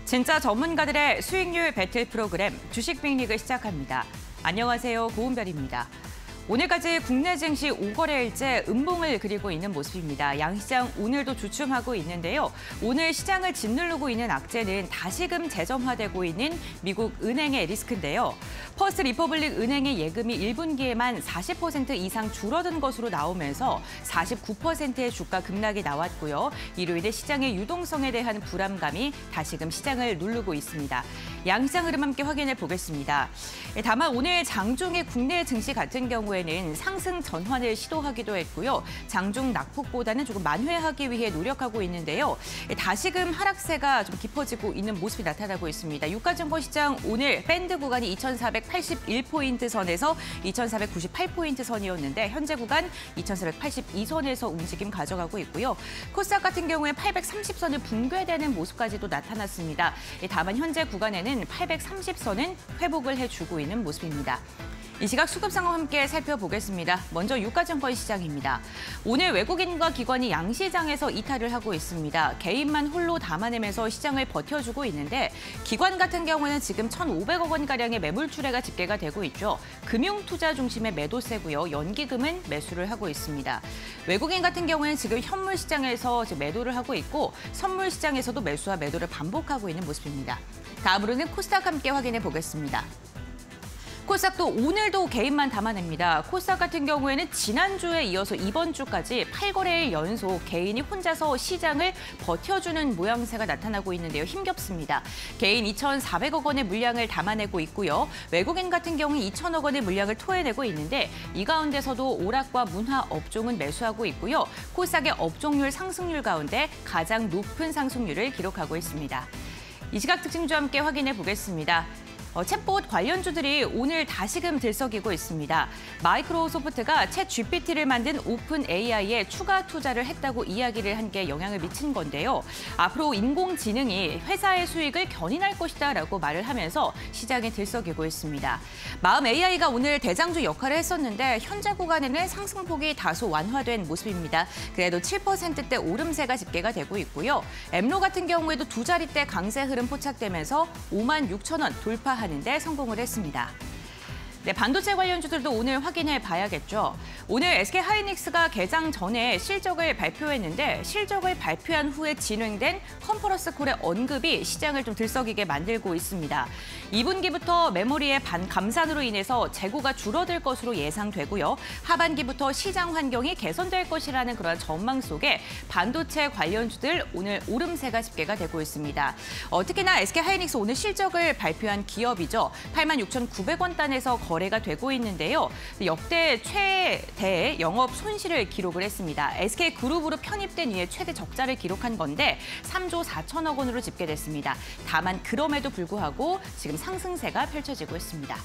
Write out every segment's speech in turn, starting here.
진짜 전문가들의 수익률 배틀 프로그램 주식 빅리그 시작합니다. 안녕하세요, 고은별입니다. 오늘까지 국내 증시 5거래일째 음봉을 그리고 있는 모습입니다. 양시장 오늘도 주춤하고 있는데요. 오늘 시장을 짓누르고 있는 악재는 다시금 재점화되고 있는 미국 은행의 리스크인데요. 퍼스트 리퍼블릭 은행의 예금이 1분기에만 40% 이상 줄어든 것으로 나오면서 49%의 주가 급락이 나왔고요. 이로 인해 시장의 유동성에 대한 불안감이 다시금 시장을 누르고 있습니다. 양시장 흐름 함께 확인해 보겠습니다. 다만 오늘 장중의 국내 증시 같은 경우에는 상승 전환을 시도하기도 했고요. 장중 낙폭보다는 조금 만회하기 위해 노력하고 있는데요. 다시금 하락세가 좀 깊어지고 있는 모습이 나타나고 있습니다. 유가증권 시장 오늘 밴드 구간이 2,481포인트 선에서 2,498포인트 선이었는데 현재 구간 2,482선에서 움직임 가져가고 있고요. 코스닥 같은 경우에 830선을 붕괴되는 모습까지도 나타났습니다. 다만 현재 구간에는 830선은 회복을 해주고 있는 모습입니다. 이 시각 수급 상황 함께 살펴보겠습니다. 먼저 유가증권 시장입니다. 오늘 외국인과 기관이 양시장에서 이탈을 하고 있습니다. 개인만 홀로 담아내면서 시장을 버텨주고 있는데 기관 같은 경우는 지금 1,500억 원가량의 매물 출회가 집계가 되고 있죠. 금융투자 중심의 매도세고요. 연기금은 매수를 하고 있습니다. 외국인 같은 경우는 지금 현물 시장에서 매도를 하고 있고 선물 시장에서도 매수와 매도를 반복하고 있는 모습입니다. 다음으로는 코스닥 함께 확인해 보겠습니다. 코스닥도 오늘도 개인만 담아냅니다. 코스닥 같은 경우에는 지난주에 이어서 이번 주까지 8거래일 연속 개인이 혼자서 시장을 버텨주는 모양새가 나타나고 있는데요. 힘겹습니다. 개인 2,400억 원의 물량을 담아내고 있고요. 외국인 같은 경우는 2,000억 원의 물량을 토해내고 있는데 이 가운데서도 오락과 문화 업종은 매수하고 있고요. 코스닥의 업종률 상승률 가운데 가장 높은 상승률을 기록하고 있습니다. 이 시각 특징주 함께 확인해 보겠습니다. 챗봇 관련주들이 오늘 다시금 들썩이고 있습니다. 마이크로소프트가 챗 GPT를 만든 오픈 AI에 추가 투자를 했다고 이야기를 한 게 영향을 미친 건데요. 앞으로 인공지능이 회사의 수익을 견인할 것이다라고 말을 하면서 시장에 들썩이고 있습니다. 마음 AI가 오늘 대장주 역할을 했었는데 현재 구간에는 상승폭이 다소 완화된 모습입니다. 그래도 7%대 오름세가 집계가 되고 있고요. 엠로 같은 경우에도 두 자릿대 강세 흐름 포착되면서 56,000원 돌파하는 데 성공을 했습니다. 네, 반도체 관련주들도 오늘 확인해 봐야겠죠. 오늘 SK하이닉스가 개장 전에 실적을 발표했는데 실적을 발표한 후에 진행된 컨퍼런스 콜의 언급이 시장을 좀 들썩이게 만들고 있습니다. 2분기부터 메모리의 감산으로 인해서 재고가 줄어들 것으로 예상되고요. 하반기부터 시장 환경이 개선될 것이라는 그런 전망 속에 반도체 관련주들 오늘 오름세가 집계가 되고 있습니다. 특히나 SK하이닉스 오늘 실적을 발표한 기업이죠. 86,900원 단에서 거래가 되고 있는데요. 역대 최대 영업 손실을 기록을 했습니다. SK그룹으로 편입된 이후에 최대 적자를 기록한 건데 3조 4천억 원으로 집계됐습니다. 다만 그럼에도 불구하고 지금 상승세가 펼쳐지고 있습니다.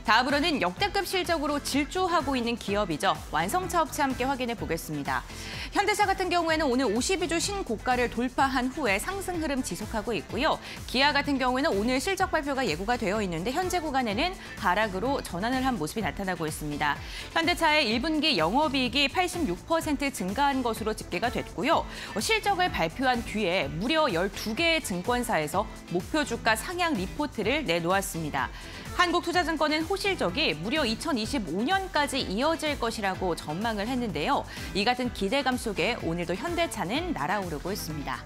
다음으로는 역대급 실적으로 질주하고 있는 기업이죠. 완성차 업체 함께 확인해 보겠습니다. 현대차 같은 경우에는 오늘 52주 신고가를 돌파한 후에 상승 흐름 지속하고 있고요. 기아 같은 경우에는 오늘 실적 발표가 예고가 되어 있는데 현재 구간에는 하락으로 전환을 한 모습이 나타나고 있습니다. 현대차의 1분기 영업이익이 86% 증가한 것으로 집계가 됐고요. 실적을 발표한 뒤에 무려 12개의 증권사에서 목표 주가 상향 리포트를 내놓았습니다. 한국투자증권은 호실적이 무려 2025년까지 이어질 것이라고 전망을 했는데요. 이 같은 기대감 속에 오늘도 현대차는 날아오르고 있습니다.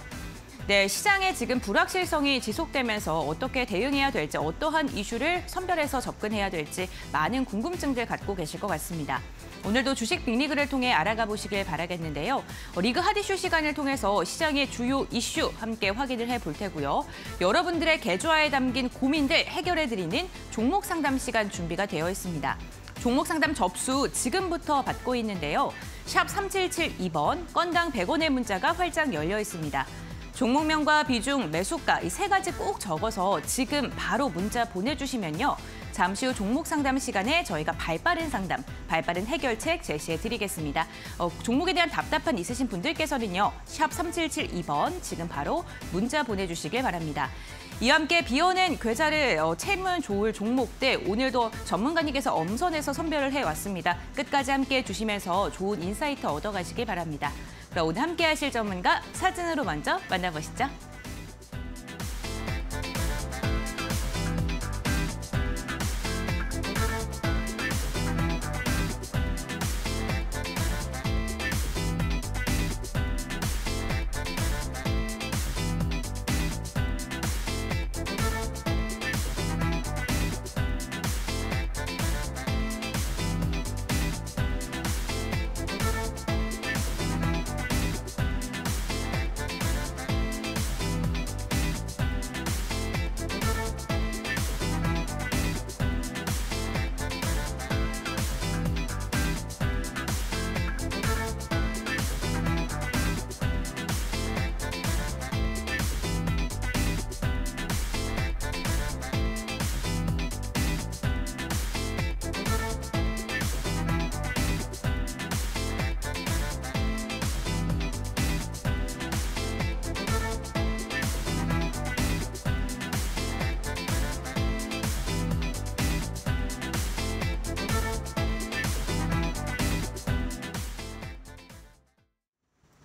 네, 시장에 지금 불확실성이 지속되면서 어떻게 대응해야 될지, 어떠한 이슈를 선별해서 접근해야 될지 많은 궁금증들 갖고 계실 것 같습니다. 오늘도 주식 빅리그를 통해 알아가 보시길 바라겠는데요. 리그 핫이슈 시간을 통해서 시장의 주요 이슈 함께 확인을 해볼 테고요. 여러분들의 계좌에 담긴 고민들 해결해드리는 종목 상담 시간 준비가 되어 있습니다. 종목 상담 접수 지금부터 받고 있는데요. 샵 3772번, 건당 100원의 문자가 활짝 열려 있습니다. 종목명과 비중, 매수가 이 세 가지 꼭 적어서 지금 바로 문자 보내주시면요. 잠시 후 종목 상담 시간에 저희가 발빠른 상담, 발빠른 해결책 제시해드리겠습니다. 종목에 대한 답답한 있으신 분들께서는요. 샵 3772번 지금 바로 문자 보내주시길 바랍니다. 이와 함께 비오는 계좌를 채우면 좋을 종목들 오늘도 전문가님께서 엄선해서 선별을 해왔습니다. 끝까지 함께해 주시면서 좋은 인사이트 얻어가시길 바랍니다. 그럼 오늘 함께하실 전문가 사진으로 먼저 만나보시죠.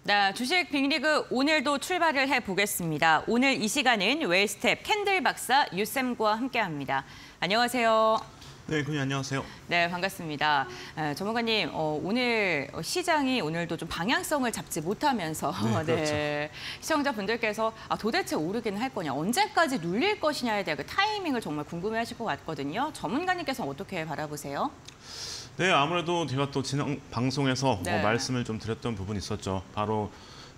네, 주식 빅리그 오늘도 출발을 해보겠습니다. 오늘 이 시간은 웰스텝 캔들 박사 유쌤과 함께합니다. 안녕하세요. 네, 군님 안녕하세요. 네, 반갑습니다. 전문가님, 오늘 시장이 오늘도 좀 방향성을 잡지 못하면서 네, 그렇죠. 시청자분들께서 도대체 오르기는 할 거냐, 언제까지 눌릴 것이냐에 대한 그 타이밍을 정말 궁금해하실 것 같거든요. 전문가님께서는 어떻게 바라보세요? 네, 아무래도 제가 또 지난 방송에서 네. 말씀을 좀 드렸던 부분이 있었죠. 바로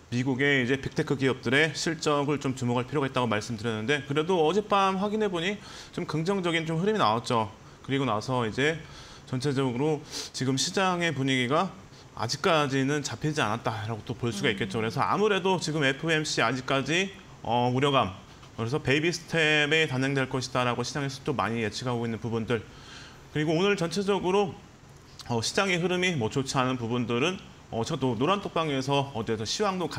미국의 이제 빅테크 기업들의 실적을 좀 주목할 필요가 있다고 말씀드렸는데, 그래도 어젯밤 확인해 보니 좀 긍정적인 좀 흐름이 나왔죠. 그리고 나서 이제 전체적으로 지금 시장의 분위기가 아직까지는 잡히지 않았다라고 또 볼 수가 있겠죠. 그래서 아무래도 지금 FOMC 아직까지 우려감, 그래서 베이비 스텝에 단행될 것이다라고 시장에서 또 많이 예측하고 있는 부분들. 그리고 오늘 전체적으로 시장의 흐름이 뭐 좋지 않은 부분들은 저도 노란 톡방에서 어디에서 시황도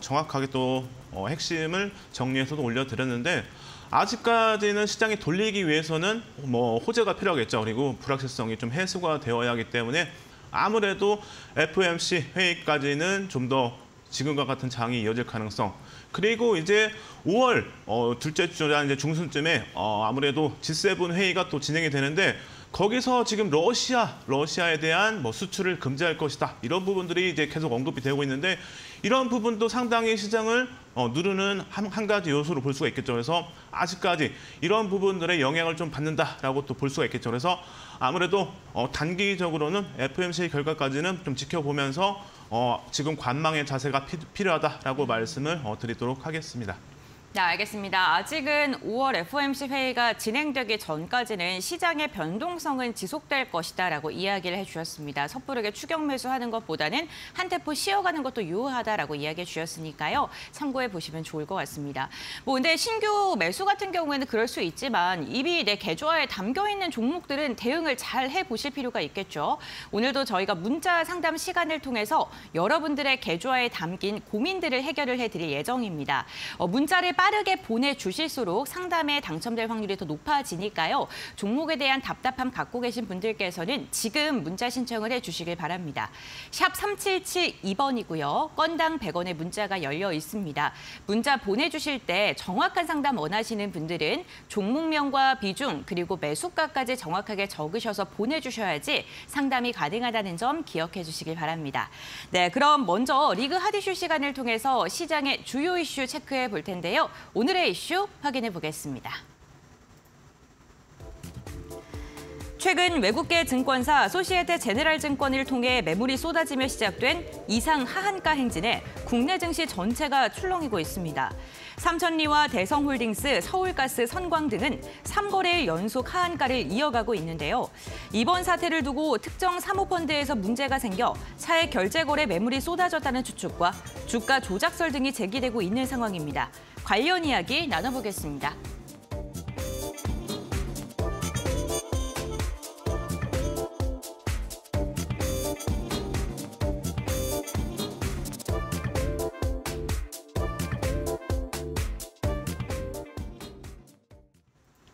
정확하게 또 핵심을 정리해서도 올려드렸는데, 아직까지는 시장이 돌리기 위해서는 뭐 호재가 필요하겠죠. 그리고 불확실성이 좀 해소가 되어야 하기 때문에 아무래도 FOMC 회의까지는 좀 더 지금과 같은 장이 이어질 가능성. 그리고 이제 5월 둘째 주나 이제 중순쯤에 아무래도 G7 회의가 또 진행이 되는데, 거기서 지금 러시아에 대한 뭐 수출을 금지할 것이다, 이런 부분들이 이제 계속 언급이 되고 있는데, 이런 부분도 상당히 시장을 누르는 한 가지 요소로 볼 수가 있겠죠. 그래서 아직까지 이런 부분들의 영향을 좀 받는다라고 또 볼 수가 있겠죠. 그래서 아무래도 단기적으로는 FOMC 결과까지는 좀 지켜보면서 지금 관망의 자세가 필요하다라고 말씀을 드리도록 하겠습니다. 네, 알겠습니다. 아직은 5월 FOMC 회의가 진행되기 전까지는 시장의 변동성은 지속될 것이다라고 이야기를 해주셨습니다. 섣부르게 추격 매수하는 것보다는 한 템포 쉬어가는 것도 유효하다라고 이야기해 주셨으니까요. 참고해 보시면 좋을 것 같습니다. 근데 신규 매수 같은 경우에는 그럴 수 있지만 이미 내 계좌에 담겨있는 종목들은 대응을 잘 해보실 필요가 있겠죠. 오늘도 저희가 문자 상담 시간을 통해서 여러분들의 계좌에 담긴 고민들을 해결을 해드릴 예정입니다. 문자를 빠르게 보내주실수록 상담에 당첨될 확률이 더 높아지니까요. 종목에 대한 답답함 갖고 계신 분들께서는 지금 문자 신청을 해주시길 바랍니다. 샵 3772번이고요. 건당 100원의 문자가 열려 있습니다. 문자 보내주실 때 정확한 상담 원하시는 분들은 종목명과 비중 그리고 매수가까지 정확하게 적으셔서 보내주셔야지 상담이 가능하다는 점 기억해 주시길 바랍니다. 네, 그럼 먼저 리그 핫이슈 시간을 통해서 시장의 주요 이슈 체크해 볼 텐데요. 오늘의 이슈 확인해 보겠습니다. 최근 외국계 증권사 소시에테 제네랄 증권을 통해 매물이 쏟아지며 시작된 이상 하한가 행진에 국내 증시 전체가 출렁이고 있습니다. 삼천리와 대성홀딩스, 서울가스, 선광 등은 3거래일 연속 하한가를 이어가고 있는데요. 이번 사태를 두고 특정 사모펀드에서 문제가 생겨 차액 결제 거래 매물이 쏟아졌다는 추측과 주가 조작설 등이 제기되고 있는 상황입니다. 관련 이야기 나눠보겠습니다.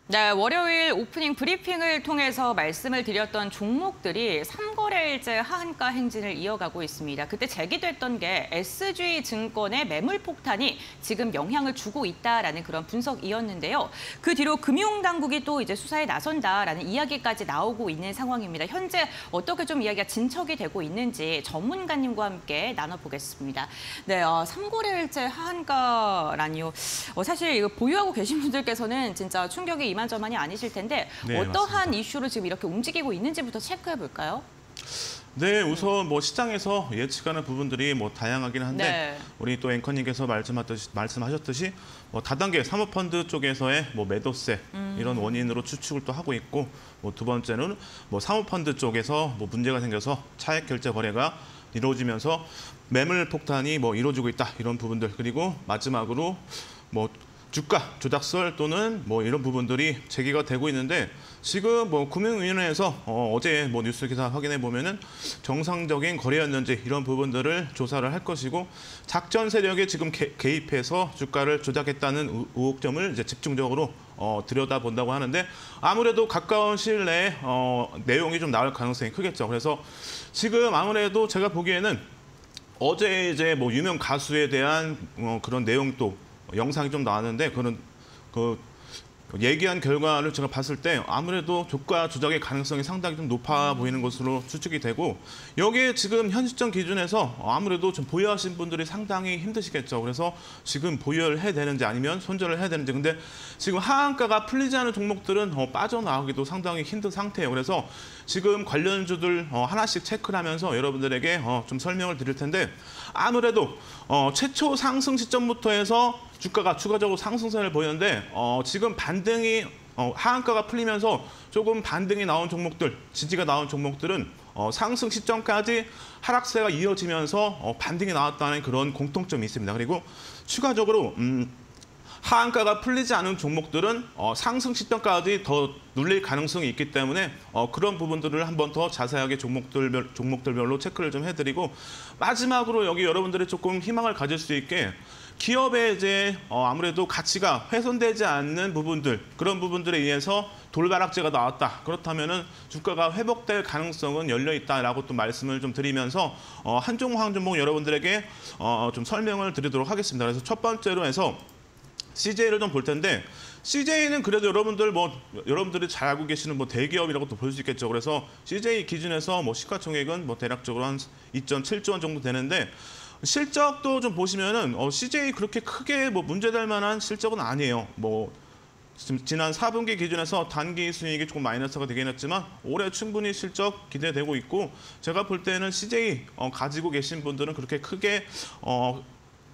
네, 월요일 오프닝 브리핑을 통해서 말씀을 드렸던 종목들이 3거래일째 하한가 행진을 이어가고 있습니다. 그때 제기됐던 게 SG증권의 매물 폭탄이 지금 영향을 주고 있다라는 그런 분석이었는데요. 그 뒤로 금융당국이 또 이제 수사에 나선다라는 이야기까지 나오고 있는 상황입니다. 현재 어떻게 좀 이야기가 진척이 되고 있는지 전문가님과 함께 나눠보겠습니다. 네, 3거래일째 하한가라니요. 사실 이거 보유하고 계신 분들께서는 진짜 충격이 이만저만이 아니실 텐데 네, 어떠한 맞습니다. 이슈로 지금 이렇게 움직이고 있는지부터 체크해 볼까요? 네, 우선 뭐 시장에서 예측하는 부분들이 뭐 다양하긴 한데, 네. 우리 또 앵커님께서 말씀하셨듯이 뭐 다단계 사모펀드 쪽에서의 뭐 매도세 이런 원인으로 추측을 또 하고 있고, 뭐 두 번째는 뭐 사모펀드 쪽에서 뭐 문제가 생겨서 차액 결제 거래가 이루어지면서 매물 폭탄이 뭐 이루어지고 있다, 이런 부분들. 그리고 마지막으로 뭐 주가 조작설 또는 뭐 이런 부분들이 제기가 되고 있는데, 지금 뭐 금융위원회에서 어제 뭐 뉴스 기사 확인해 보면은 정상적인 거래였는지 이런 부분들을 조사를 할 것이고, 작전 세력이 지금 개입해서 주가를 조작했다는 의혹점을 이제 집중적으로 들여다본다고 하는데, 아무래도 가까운 시일 내에 내용이 좀 나올 가능성이 크겠죠. 그래서 지금 아무래도 제가 보기에는 어제 이제 뭐 유명 가수에 대한 그런 내용도 영상이 좀 나왔는데 그런 얘기한 결과를 제가 봤을 때 아무래도 주가 조작의 가능성이 상당히 좀 높아 보이는 것으로 추측이 되고 여기에 지금 현 시점 기준에서 아무래도 좀 보유하신 분들이 상당히 힘드시겠죠. 그래서 지금 보유를 해야 되는지 아니면 손절을 해야 되는지 근데 지금 하한가가 풀리지 않은 종목들은 빠져나오기도 상당히 힘든 상태예요. 그래서 지금 관련주들 하나씩 체크를 하면서 여러분들에게 좀 설명을 드릴 텐데 아무래도 최초 상승 시점부터 해서 주가가 추가적으로 상승세를 보이는데 지금 반등이 하한가가 풀리면서 조금 반등이 나온 종목들, 지지가 나온 종목들은 상승 시점까지 하락세가 이어지면서 반등이 나왔다는 그런 공통점이 있습니다. 그리고 추가적으로 하한가가 풀리지 않은 종목들은 상승 시점까지 더 눌릴 가능성이 있기 때문에 그런 부분들을 한번 더 자세하게 종목들별로 체크를 좀 해드리고 마지막으로 여기 여러분들이 조금 희망을 가질 수 있게 기업의 이제 아무래도 가치가 훼손되지 않는 부분들 그런 부분들에 의해서 돌바락제가 나왔다. 그렇다면은 주가가 회복될 가능성은 열려 있다라고 또 말씀을 좀 드리면서 한 종목 한 종목 여러분들에게 좀 설명을 드리도록 하겠습니다. 그래서 첫 번째로 해서 CJ를 좀 볼 텐데 CJ는 그래도 여러분들이 잘 알고 계시는 대기업이라고 또 볼 수 있겠죠. 그래서 CJ 기준에서 시가총액은 대략적으로 한 2.7조 원 정도 되는데 실적도 좀 보시면은 CJ 그렇게 크게 문제될 만한 실적은 아니에요. 지난 4분기 기준에서 단기 수익이 조금 마이너스가 되긴 했지만 올해 충분히 실적 기대되고 있고 제가 볼 때는 CJ 가지고 계신 분들은 그렇게 크게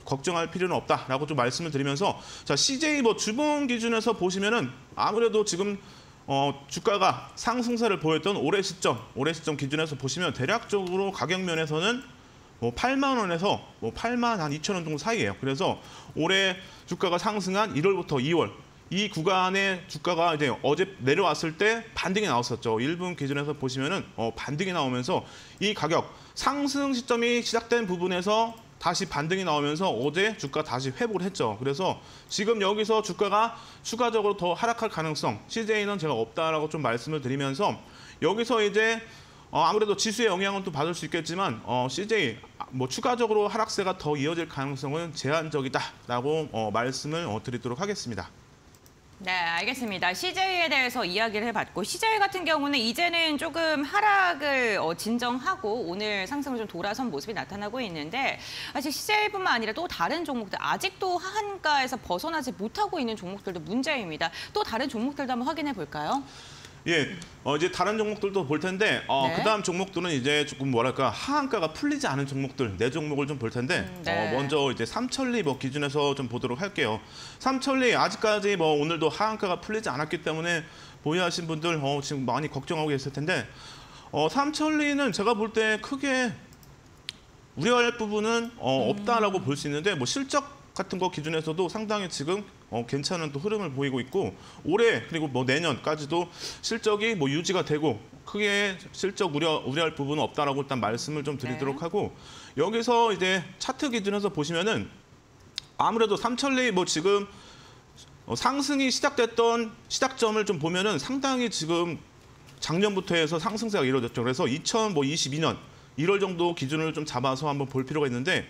걱정할 필요는 없다라고 좀 말씀을 드리면서 자 CJ 주봉 기준에서 보시면은 아무래도 지금 주가가 상승세를 보였던 올해 시점 기준에서 보시면 대략적으로 가격 면에서는 8만 원에서 8만 한 2천 원 정도 사이예요. 그래서 올해 주가가 상승한 1월부터 2월 이 구간의 주가가 이제 어제 내려왔을 때 반등이 나왔었죠. 1분 기준에서 보시면은 반등이 나오면서 이 가격 상승 시점이 시작된 부분에서 다시 반등이 나오면서 어제 주가 다시 회복을 했죠. 그래서 지금 여기서 주가가 추가적으로 더 하락할 가능성 CJ는 제가 없다라고 좀 말씀을 드리면서 여기서 이제 아무래도 지수의 영향은 또 받을 수 있겠지만 CJ 추가적으로 하락세가 더 이어질 가능성은 제한적이다라고 말씀을 드리도록 하겠습니다. 네, 알겠습니다. CJ에 대해서 이야기를 해봤고 CJ 같은 경우는 이제는 조금 하락을 진정하고 오늘 상승을 좀 돌아선 모습이 나타나고 있는데 사실 CJ뿐만 아니라 또 다른 종목들 아직도 하한가에서 벗어나지 못하고 있는 종목들도 문제입니다. 또 다른 종목들도 한번 확인해 볼까요? 예, 이제 다른 종목들도 볼 텐데 네. 그다음 종목들은 이제 조금 하한가가 풀리지 않은 종목들 네 종목을 좀 볼 텐데 네. 먼저 이제 삼천리 기준에서 좀 보도록 할게요. 삼천리 아직까지 오늘도 하한가가 풀리지 않았기 때문에 보유하신 분들 지금 많이 걱정하고 계실 텐데 삼천리는 제가 볼 때 크게 우려할 부분은 없다라고 볼 수 있는데 실적 같은 거 기준에서도 상당히 지금 괜찮은 또 흐름을 보이고 있고 올해 그리고 내년까지도 실적이 유지가 되고 크게 실적 우려할 부분은 없다라고 일단 말씀을 좀 드리도록 하고 여기서 이제 차트 기준에서 보시면은 아무래도 삼천리 지금 상승이 시작됐던 시작점을 좀 보면은 상당히 지금 작년부터 해서 상승세가 이루어졌죠. 그래서 2022년 1월 정도 기준을 좀 잡아서 한번 볼 필요가 있는데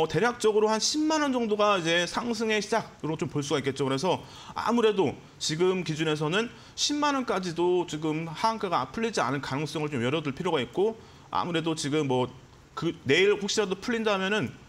대략적으로 한 10만 원 정도가 이제 상승의 시작으로 좀 볼 수가 있겠죠. 그래서 아무래도 지금 기준에서는 10만 원까지도 지금 하한가가 풀리지 않을 가능성을 좀 열어둘 필요가 있고 아무래도 지금 내일 혹시라도 풀린다면은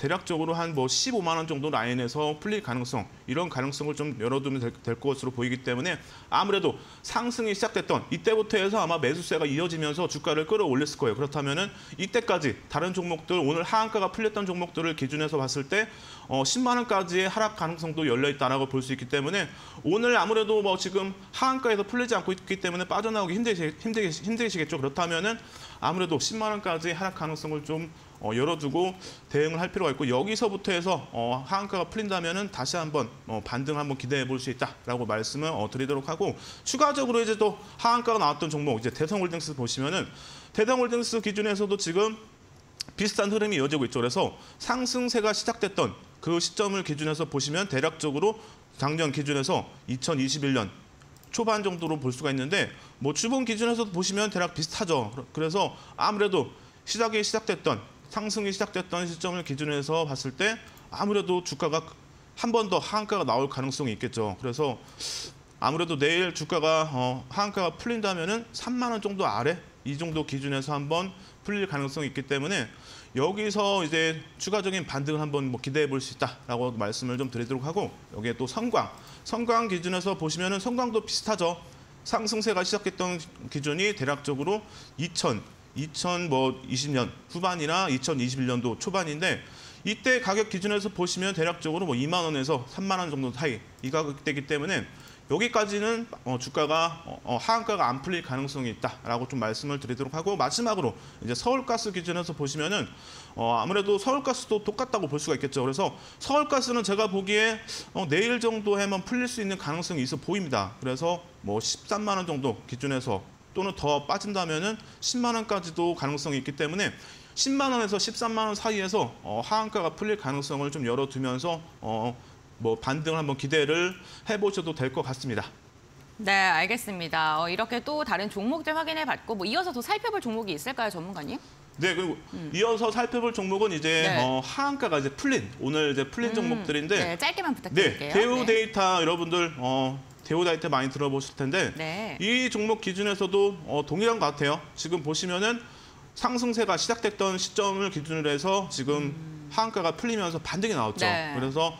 대략적으로 한 15만 원 정도 라인에서 풀릴 가능성 이런 가능성을 좀 열어두면 될 것으로 보이기 때문에 아무래도 상승이 시작됐던 이때부터 해서 아마 매수세가 이어지면서 주가를 끌어올렸을 거예요. 그렇다면은 이때까지 다른 종목들 오늘 하한가가 풀렸던 종목들을 기준해서 봤을 때 10만 원까지의 하락 가능성도 열려 있다라고 볼 수 있기 때문에 오늘 아무래도 지금 하한가에서 풀리지 않고 있기 때문에 빠져나오기 힘드시겠죠. 그렇다면은 아무래도 10만 원까지 하락 가능성을 좀 열어두고 대응을 할 필요가 있고 여기서부터 해서 하한가가 풀린다면은 다시 한번 반등 한번 기대해 볼 수 있다라고 말씀을 드리도록 하고 추가적으로 이제 또 하한가가 나왔던 종목 이제 대성홀딩스 보시면은 대성홀딩스 기준에서도 지금 비슷한 흐름이 이어지고 있죠. 그래서 상승세가 시작됐던 그 시점을 기준해서 보시면 대략적으로 작년 기준에서 2021년 초반 정도로 볼 수가 있는데 주봉 기준에서 보시면 대략 비슷하죠. 그래서 아무래도 시작됐던 상승이 시작됐던 시점을 기준으로 해서 봤을 때 아무래도 주가가 한 번 더 하한가가 나올 가능성이 있겠죠. 그래서 아무래도 내일 주가가 하한가가 풀린다면은 3만 원 정도 아래 이 정도 기준에서 한번 풀릴 가능성이 있기 때문에 여기서 이제 추가적인 반등을 한번 뭐 기대해 볼 수 있다라고 말씀을 좀 드리도록 하고 여기에 또 선광 기준에서 보시면은 선광도 비슷하죠. 상승세가 시작했던 기준이 대략적으로 2020년 후반이나 2021년도 초반인데 이때 가격 기준에서 보시면 대략적으로 뭐 2만 원에서 3만 원 정도 사이 이 가격대이기 때문에 여기까지는 주가가 하한가가 안 풀릴 가능성이 있다라고 좀 말씀을 드리도록 하고 마지막으로 이제 서울가스 기준에서 보시면은 아무래도 서울가스도 똑같다고 볼 수가 있겠죠. 그래서 서울가스는 제가 보기에 내일 정도에만 풀릴 수 있는 가능성이 있어 보입니다. 그래서 뭐 13만 원 정도 기준에서 또는 더 빠진다면은 10만 원까지도 가능성이 있기 때문에 10만 원에서 13만 원 사이에서 하한가가 풀릴 가능성을 좀 열어두면서 뭐 반등을 한번 기대를 해보셔도 될 것 같습니다. 네, 알겠습니다. 이렇게 또 다른 종목들 확인해봤고 뭐 이어서 더 살펴볼 종목이 있을까요, 전문가님? 네, 그리고 이어서 살펴볼 종목은 이제 네. 하한가가 이제 오늘 이제 풀린 종목들인데 네, 짧게만 부탁드릴게요. 네, 대우데이터 여러분들 대우데이터 많이 들어보실 텐데 네. 이 종목 기준에서도 동일한 것 같아요. 지금 보시면은 상승세가 시작됐던 시점을 기준으로 해서 지금 하한가가 풀리면서 반등이 나왔죠. 네. 그래서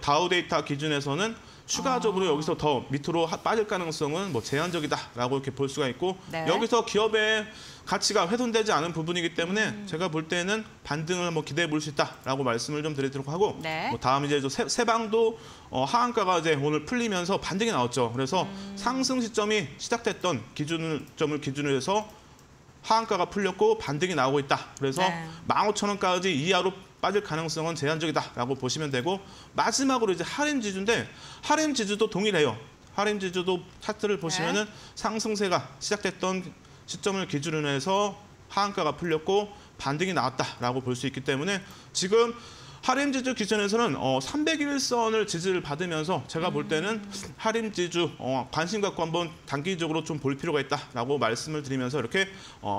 다우데이터 기준에서는 추가적으로 여기서 더 밑으로 빠질 가능성은 뭐 제한적이다라고 이렇게 볼 수가 있고 네. 여기서 기업의 가치가 훼손되지 않은 부분이기 때문에 제가 볼 때는 반등을 한번 기대해 볼 수 있다라고 말씀을 좀 드리도록 하고 네. 뭐 다음 이제 세방도 하한가가 이제 오늘 풀리면서 반등이 나왔죠. 그래서 상승 시점이 시작됐던 기준점을 기준으로 해서 하한가가 풀렸고 반등이 나오고 있다. 그래서 네. 15,000원까지 이하로 빠질 가능성은 제한적이다라고 보시면 되고 마지막으로 이제 하림지주인데 하림지주도 동일해요. 하림지주도 차트를 보시면은 상승세가 시작됐던 시점을 기준으로 해서 하한가가 풀렸고 반등이 나왔다라고 볼 수 있기 때문에 지금 하림지주 기준에서는 301선을 지지를 받으면서 제가 볼 때는 하림지주 관심 갖고 한번 단기적으로 좀 볼 필요가 있다라고 말씀을 드리면서 이렇게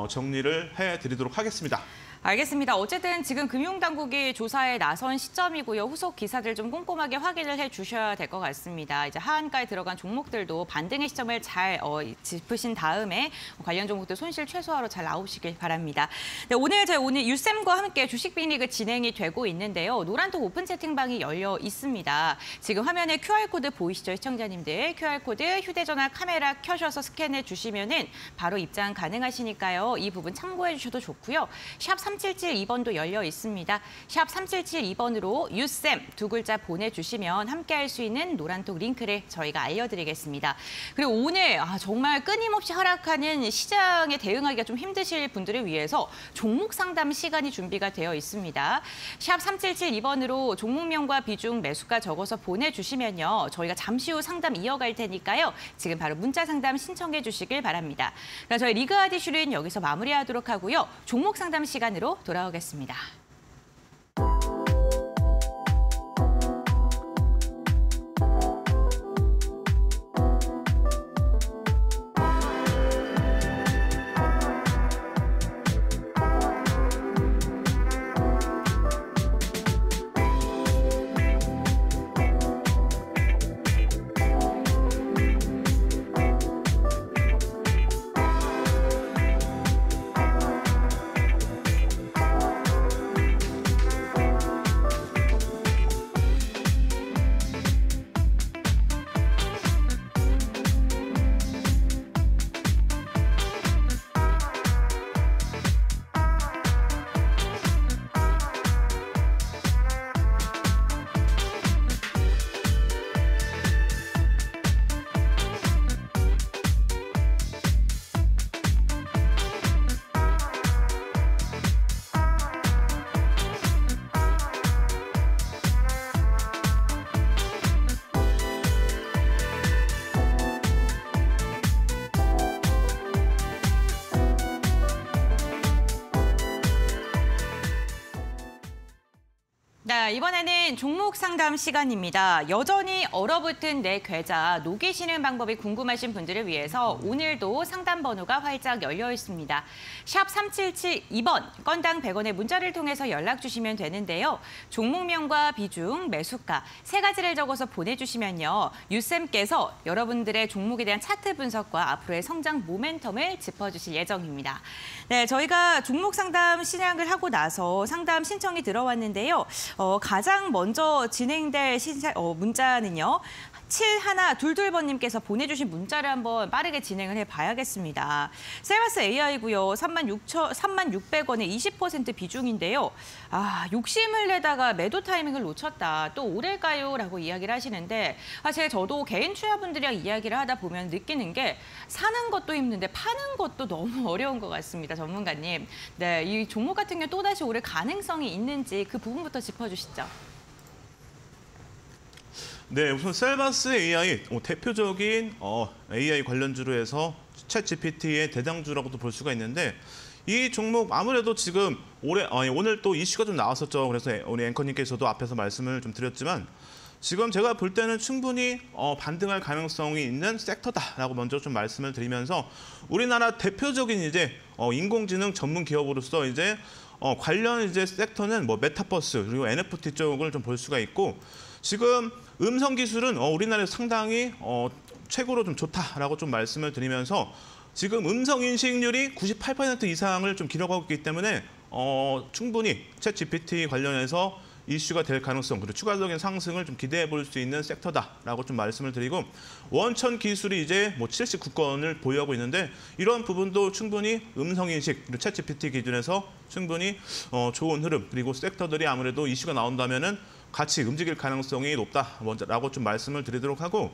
정리를 해드리도록 하겠습니다. 알겠습니다. 어쨌든 지금 금융당국이 조사에 나선 시점이고요. 후속 기사들 좀 꼼꼼하게 확인을 해주셔야 될 것 같습니다. 이제 하한가에 들어간 종목들도 반등의 시점을 잘 짚으신 다음에 관련 종목들 손실 최소화로 잘 나오시길 바랍니다. 네, 오늘 유쌤과 함께 주식 빅리그 진행이 되고 있는데요. 노란톡 오픈 채팅방이 열려 있습니다. 지금 화면에 QR코드 보이시죠, 시청자님들? QR코드 휴대전화 카메라 켜셔서 스캔해 주시면은 바로 입장 가능하시니까요. 이 부분 참고해 주셔도 좋고요. 샵 3772번도 열려 있습니다. 샵 3772번으로 유쌤 두 글자 보내주시면 함께할 수 있는 노란톡 링크를 저희가 알려드리겠습니다. 그리고 오늘 정말 끊임없이 하락하는 시장에 대응하기가 좀 힘드실 분들을 위해서 종목 상담 시간이 준비가 되어 있습니다. 샵 3772번으로 종목명과 비중 매수가 적어서 보내주시면요. 저희가 잠시 후 상담 이어갈 테니까요. 지금 바로 문자 상담 신청해 주시길 바랍니다. 그럼 저희 리그 아디슈는 여기서 마무리하도록 하고요. 종목 상담 시간으로 돌아오겠습니다. 네, 이번에는 종목 상담 시간입니다. 여전히 얼어붙은 내 계좌 녹이시는 방법이 궁금하신 분들을 위해서 오늘도 상담 번호가 활짝 열려 있습니다. 샵 3772번, 건당 100원의 문자를 통해서 연락 주시면 되는데요. 종목명과 비중, 매수가 세 가지를 적어서 보내주시면요. 유쌤께서 여러분들의 종목에 대한 차트 분석과 앞으로의 성장 모멘텀을 짚어주실 예정입니다. 네, 저희가 종목 상담 시작을 하고 나서 상담 신청이 들어왔는데요. 가장 먼저 진행될 문자는요. 7122번님께서 보내주신 문자를 한번 빠르게 진행을 해봐야겠습니다. 셀바스 AI고요. 36,600원에 20% 비중인데요. 욕심을 내다가 매도 타이밍을 놓쳤다. 또 오를까요? 라고 이야기를 하시는데 사실 저도 개인 투자분들이랑 이야기를 하다 보면 느끼는 게 사는 것도 힘든데 파는 것도 너무 어려운 것 같습니다. 전문가님. 네, 이 종목 같은 경우 또다시 오를 가능성이 있는지 그 부분부터 짚어주시죠. 네, 우선 셀바스 AI 대표적인 AI 관련주로 해서 챗GPT의 대장주라고도 볼 수가 있는데 이 종목 아무래도 지금 오늘 또 이슈가 좀 나왔었죠. 그래서 우리 앵커님께서도 앞에서 말씀을 좀 드렸지만 지금 제가 볼 때는 충분히 반등할 가능성이 있는 섹터다라고 먼저 좀 말씀을 드리면서 우리나라 대표적인 이제 인공지능 전문 기업으로서 이제 관련 이제 섹터는 뭐 메타버스 그리고 NFT 쪽을 좀 볼 수가 있고 지금 음성 기술은 우리나라에서 상당히 최고로 좀 좋다라고 좀 말씀을 드리면서 지금 음성 인식률이 98% 이상을 좀 기록하고 있기 때문에 충분히 챗GPT 관련해서 이슈가 될 가능성 그리고 추가적인 상승을 좀 기대해 볼 수 있는 섹터다라고 좀 말씀을 드리고 원천 기술이 이제 뭐 79건을 보유하고 있는데 이런 부분도 충분히 음성 인식 그리고 챗GPT 기준에서 충분히 좋은 흐름 그리고 섹터들이 아무래도 이슈가 나온다면은 같이 움직일 가능성이 높다라고 좀 말씀을 드리도록 하고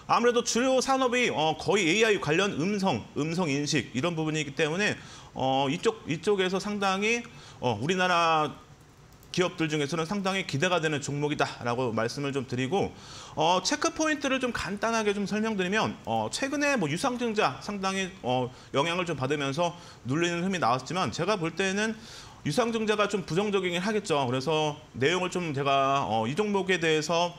아무래도 주요 산업이 거의 AI 관련 음성 인식 이런 부분이기 때문에 이쪽에서 상당히 우리나라 기업들 중에서는 상당히 기대가 되는 종목이다라고 말씀을 좀 드리고 체크 포인트를 좀 간단하게 좀 설명드리면 최근에 뭐 유상증자 상당히 영향을 좀 받으면서 눌리는 흐름이 나왔지만 제가 볼 때는 유상증자가 좀 부정적이긴 하겠죠. 그래서 내용을 좀 제가 이 종목에 대해서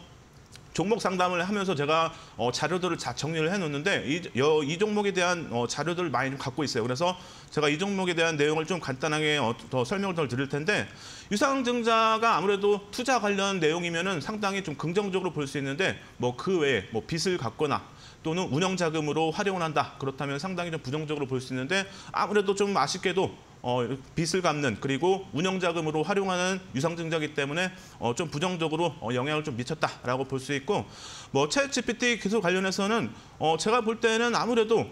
종목 상담을 하면서 제가 자료들을 정리를 해놓는데 이 종목에 대한 자료들을 많이 좀 갖고 있어요. 그래서 제가 이 종목에 대한 내용을 좀 간단하게 더 설명을 더 드릴 텐데 유상증자가 아무래도 투자 관련 내용이면은 상당히 좀 긍정적으로 볼 수 있는데 뭐 그 외에 뭐 빚을 갚거나 또는 운영자금으로 활용을 한다. 그렇다면 상당히 좀 부정적으로 볼 수 있는데 아무래도 좀 아쉽게도 빚을 갚는 그리고 운영자금으로 활용하는 유상증자이기 때문에 좀 부정적으로 영향을 좀 미쳤다라고 볼 수 있고 뭐 챗GPT 기술 관련해서는 제가 볼 때는 아무래도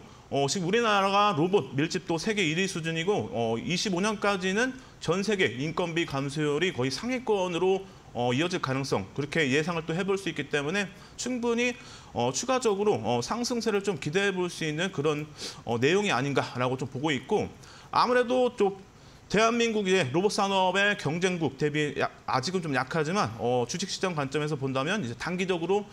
지금 우리나라가 로봇 밀집도 세계 1위 수준이고 25년까지는 전 세계 인건비 감소율이 거의 상위권으로 이어질 가능성 그렇게 예상을 또 해볼 수 있기 때문에 충분히 추가적으로 상승세를 좀 기대해 볼 수 있는 그런 내용이 아닌가라고 좀 보고 있고 아무래도 좀 대한민국의 로봇 산업의 경쟁국 대비 아직은 좀 약하지만 주식시장 관점에서 본다면 이제 단기적으로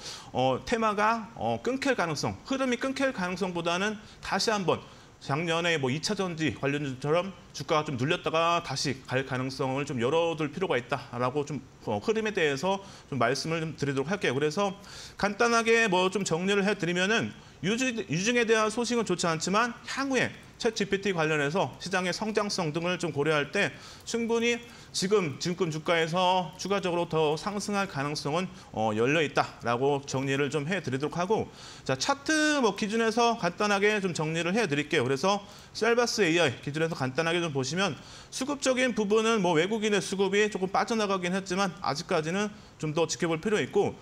테마가 끊길 가능성, 흐름이 끊길 가능성보다는 다시 한번 작년에 뭐 2차 전지 관련주처럼 주가가 좀 눌렸다가 다시 갈 가능성을 좀 열어둘 필요가 있다라고 좀 흐름에 대해서 좀 말씀을 좀 드리도록 할게요. 그래서 간단하게 뭐 좀 정리를 해드리면은 유증에 대한 소식은 좋지 않지만 향후에 챗GPT 관련해서 시장의 성장성 등을 좀 고려할 때 충분히 지금 주가에서 추가적으로 더 상승할 가능성은 열려 있다라고 정리를 좀 해드리도록 하고 자 차트 뭐 기준에서 간단하게 좀 정리를 해드릴게요. 그래서 셀바스 AI 기준에서 간단하게 좀 보시면 수급적인 부분은 뭐 외국인의 수급이 조금 빠져나가긴 했지만 아직까지는 좀 더 지켜볼 필요 있고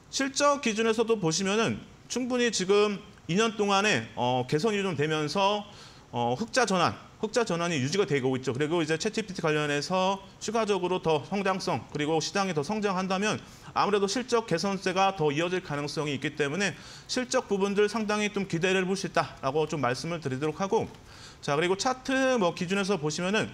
실적 기준에서도 보시면은 충분히 지금 2년 동안에 개선이 좀 되면서 흑자 전환이 유지가 되고 있죠. 그리고 이제 챗GPT 관련해서 추가적으로 더 성장성 그리고 시장이 더 성장한다면 아무래도 실적 개선세가 더 이어질 가능성이 있기 때문에 실적 부분들 상당히 좀 기대를 볼 수 있다라고 좀 말씀을 드리도록 하고 자 그리고 차트 뭐 기준에서 보시면은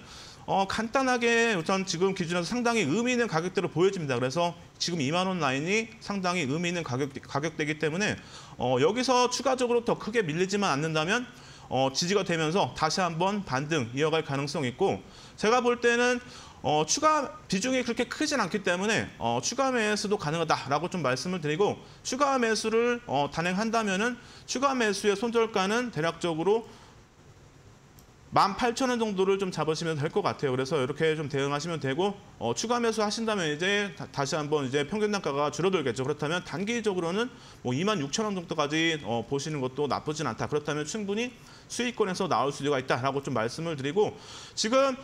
간단하게 우선 지금 기준에서 상당히 의미 있는 가격대로 보여집니다. 그래서 지금 2만 원 라인이 상당히 의미 있는 가격대이기 때문에 여기서 추가적으로 더 크게 밀리지만 않는다면 지지가 되면서 다시 한번 반등 이어갈 가능성이 있고 제가 볼 때는 추가 비중이 그렇게 크진 않기 때문에 추가 매수도 가능하다라고 좀 말씀을 드리고 추가 매수를 단행한다면은 추가 매수의 손절가는 대략적으로 18,000원 정도를 좀 잡으시면 될 것 같아요. 그래서 이렇게 좀 대응하시면 되고 추가 매수 하신다면 이제 다시 한번 이제 평균 단가가 줄어들겠죠. 그렇다면 단기적으로는 뭐 26,000원 정도까지 보시는 것도 나쁘진 않다. 그렇다면 충분히 수익권에서 나올 수가 있다라고 좀 말씀을 드리고 지금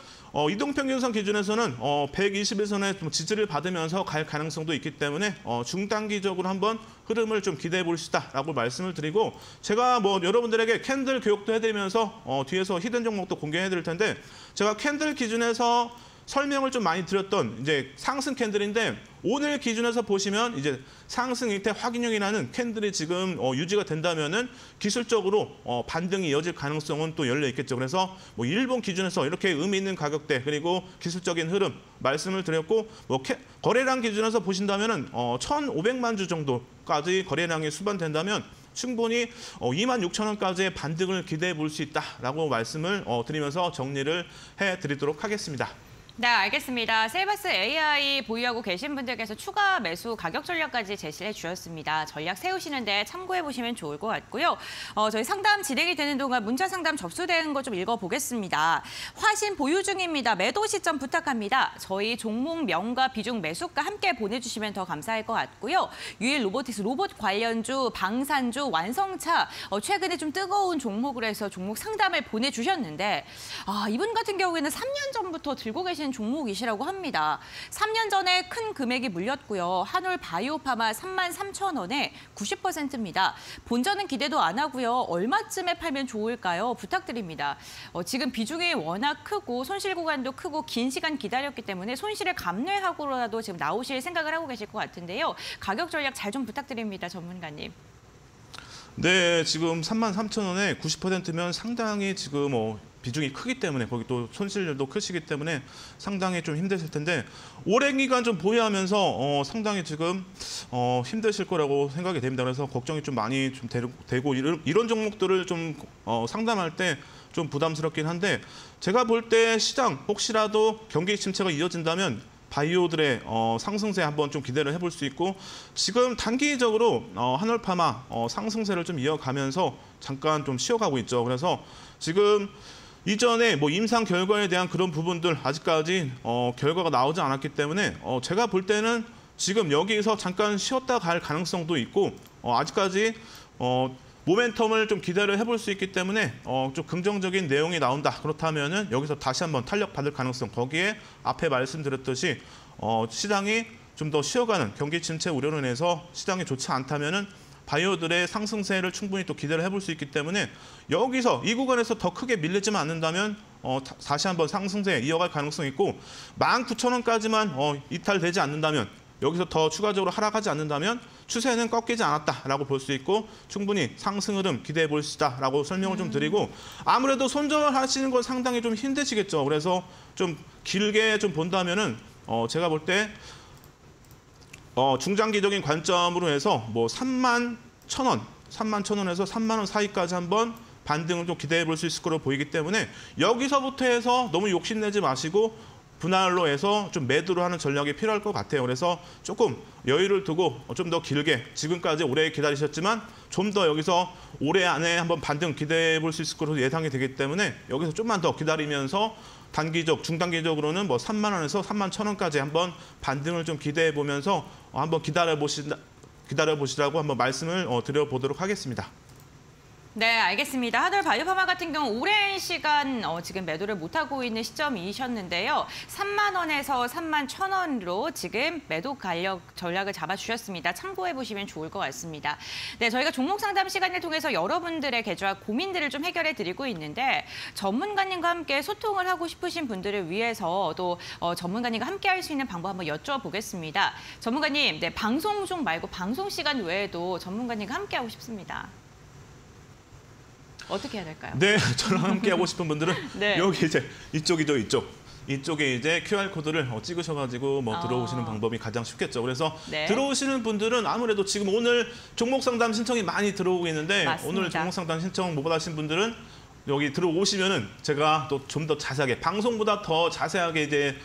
이동평균선 기준에서는 121선의 좀 지지를 받으면서 갈 가능성도 있기 때문에 중단기적으로 한번 흐름을 좀 기대해 볼 수 있다라고 말씀을 드리고 제가 뭐 여러분들에게 캔들 교육도 해드리면서 뒤에서 히든 종목도 공개해 드릴 텐데 제가 캔들 기준에서 설명을 좀 많이 드렸던 이제 상승 캔들인데 오늘 기준에서 보시면 이제 상승 형태 확인형이 나는 캔들이 지금 유지가 된다면은 기술적으로 반등이 이어질 가능성은 또 열려 있겠죠. 그래서 뭐 일본 기준에서 이렇게 의미 있는 가격대 그리고 기술적인 흐름 말씀을 드렸고 뭐 거래량 기준에서 보신다면은 1,500만 주 정도까지 거래량이 수반된다면 충분히 26,000원까지의 반등을 기대해 볼 수 있다라고 말씀을 드리면서 정리를 해드리도록 하겠습니다. 네, 알겠습니다. 셀바스 AI 보유하고 계신 분들께서 추가 매수 가격 전략까지 제시해 주셨습니다. 전략 세우시는데 참고해 보시면 좋을 것 같고요. 저희 상담 진행이 되는 동안 문자 상담 접수된 거 좀 읽어보겠습니다. 화신 보유 중입니다. 매도 시점 부탁합니다. 저희 종목 명과 비중 매수가 함께 보내주시면 더 감사할 것 같고요. 유일 로보틱스 로봇 관련주, 방산주, 완성차 최근에 좀 뜨거운 종목으로 해서 종목 상담을 보내주셨는데 이분 같은 경우에는 3년 전부터 들고 계신 종목이시라고 합니다. 3년 전에 큰 금액이 물렸고요. 한올 바이오파마 33,000원에 90%입니다. 본전은 기대도 안 하고요. 얼마쯤에 팔면 좋을까요? 부탁드립니다. 지금 비중이 워낙 크고 손실 구간도 크고 긴 시간 기다렸기 때문에 손실을 감내하고라도 지금 나오실 생각을 하고 계실 것 같은데요. 가격 전략 잘 좀 부탁드립니다. 전문가님. 네, 지금 33,000원에 90%면 상당히 지금 비중이 크기 때문에 거기 또 손실도 크시기 때문에 상당히 좀 힘드실 텐데 오랜 기간 좀 보유하면서 상당히 지금 힘드실 거라고 생각이 됩니다. 그래서 걱정이 좀 많이 좀 되고 이런 종목들을 좀 상담할 때 좀 부담스럽긴 한데 제가 볼 때 시장 혹시라도 경기 침체가 이어진다면 바이오들의 상승세 한번 좀 기대를 해볼 수 있고 지금 단기적으로 한올파마 상승세를 좀 이어가면서 잠깐 좀 쉬어가고 있죠. 그래서 지금 이전에 뭐 임상 결과에 대한 그런 부분들 아직까지 결과가 나오지 않았기 때문에 제가 볼 때는 지금 여기서 잠깐 쉬었다 갈 가능성도 있고 아직까지 모멘텀을 좀 기대를 해볼 수 있기 때문에 좀 긍정적인 내용이 나온다. 그렇다면은 여기서 다시 한번 탄력 받을 가능성 거기에 앞에 말씀드렸듯이 시장이 좀 더 쉬어가는 경기 침체 우려로 인해서 시장이 좋지 않다면은 바이오들의 상승세를 충분히 또 기대를 해볼 수 있기 때문에 여기서 이 구간에서 더 크게 밀리지만 않는다면 다시 한번 상승세 이어갈 가능성이 있고 19,000원까지만 이탈되지 않는다면 여기서 더 추가적으로 하락하지 않는다면 추세는 꺾이지 않았다라고 볼 수 있고 충분히 상승 흐름 기대해 볼 수 있다라고 설명을 좀 드리고 아무래도 손절하시는 건 상당히 좀 힘드시겠죠. 그래서 좀 길게 좀 본다면은 제가 볼 때 중장기적인 관점으로 해서 뭐 31,000원, 31,000원에서 3만 원 사이까지 한번 반등을 좀 기대해 볼 수 있을 거로 보이기 때문에 여기서부터 해서 너무 욕심내지 마시고 분할로 해서 좀 매도를 하는 전략이 필요할 것 같아요. 그래서 조금 여유를 두고 좀 더 길게 지금까지 오래 기다리셨지만 좀 더 여기서 올해 안에 한번 반등 기대해 볼 수 있을 것으로 예상이 되기 때문에 여기서 좀만 더 기다리면서 중단기적으로는 뭐 3만 원에서 3만 1,000원까지 한번 반등을 좀 기대해 보면서 한번 기다려 보시라고 한번 말씀을 드려보도록 하겠습니다. 네, 알겠습니다. 한올 바이오파마 같은 경우 오랜 시간 지금 매도를 못하고 있는 시점이셨는데요. 3만 원에서 3만 1,000원으로 지금 매도 전략을 잡아주셨습니다. 참고해 보시면 좋을 것 같습니다. 네, 저희가 종목 상담 시간을 통해서 여러분들의 계좌 고민들을 좀 해결해 드리고 있는데 전문가님과 함께 소통을 하고 싶으신 분들을 위해서 또 전문가님과 함께 할 수 있는 방법 한번 여쭤보겠습니다. 전문가님, 네, 방송 중 말고 방송 시간 외에도 전문가님과 함께 하고 싶습니다. 어떻게 해야 될까요? 네, 저랑 함께 하고 싶은 분들은 네. 여기 이제 이쪽이죠, 이쪽. 이쪽에 이제 QR 코드를 찍으셔가지고 들어오시는 방법이 가장 쉽겠죠. 그래서 네. 들어오시는 분들은 아무래도 지금 오늘 종목 상담 신청이 많이 들어오고 있는데 맞습니다. 오늘 종목 상담 신청 못 받으신 분들은 여기 들어오시면은 제가 또 좀 더 자세하게 방송보다 더 자세하게 이제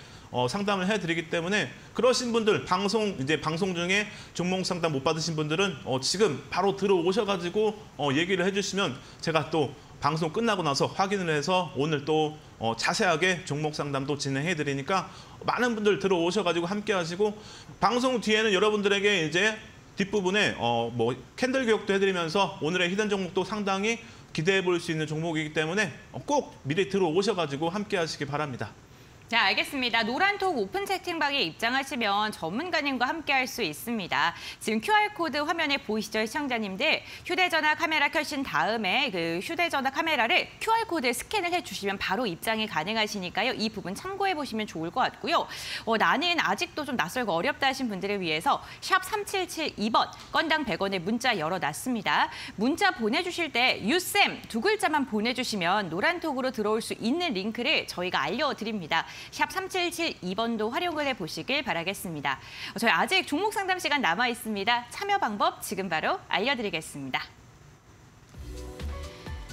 상담을 해드리기 때문에 그러신 분들 방송 중에 종목 상담 못 받으신 분들은 지금 바로 들어오셔가지고 얘기를 해주시면 제가 또 방송 끝나고 나서 확인을 해서 오늘 또 자세하게 종목 상담도 진행해드리니까 많은 분들 들어오셔가지고 함께하시고 방송 뒤에는 여러분들에게 이제 뒷부분에 뭐 캔들 교육도 해드리면서 오늘의 히든 종목도 상당히 기대해 볼 수 있는 종목이기 때문에 꼭 미리 들어오셔가지고 함께하시기 바랍니다. 자, 알겠습니다. 노란톡 오픈 채팅방에 입장하시면 전문가님과 함께할 수 있습니다. 지금 QR코드 화면에 보이시죠, 시청자님들? 휴대전화 카메라 켜신 다음에 그 휴대전화 카메라를 QR코드에 스캔을 해주시면 바로 입장이 가능하시니까요. 이 부분 참고해 보시면 좋을 것 같고요. 나는 아직도 좀 낯설고 어렵다 하신 분들을 위해서 샵 3772번 건당 100원의 문자 열어놨습니다. 문자 보내주실 때 유쌤 두 글자만 보내주시면 노란톡으로 들어올 수 있는 링크를 저희가 알려드립니다. 샵 3772번도 활용을 해보시길 바라겠습니다. 저희 아직 종목 상담 시간 남아 있습니다. 참여 방법 지금 바로 알려드리겠습니다.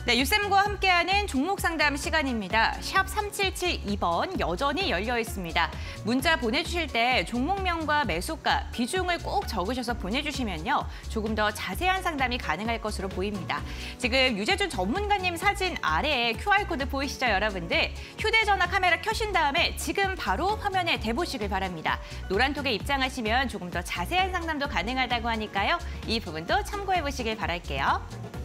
네, 유쌤과 함께하는 종목 상담 시간입니다. 샵 3772번 여전히 열려 있습니다. 문자 보내주실 때 종목명과 매수가, 비중을 꼭 적으셔서 보내주시면요. 조금 더 자세한 상담이 가능할 것으로 보입니다. 지금 유재준 전문가님 사진 아래에 QR코드 보이시죠, 여러분들? 휴대전화 카메라 켜신 다음에 지금 바로 화면에 대보시길 바랍니다. 노란톡에 입장하시면 조금 더 자세한 상담도 가능하다고 하니까요. 이 부분도 참고해 보시길 바랄게요.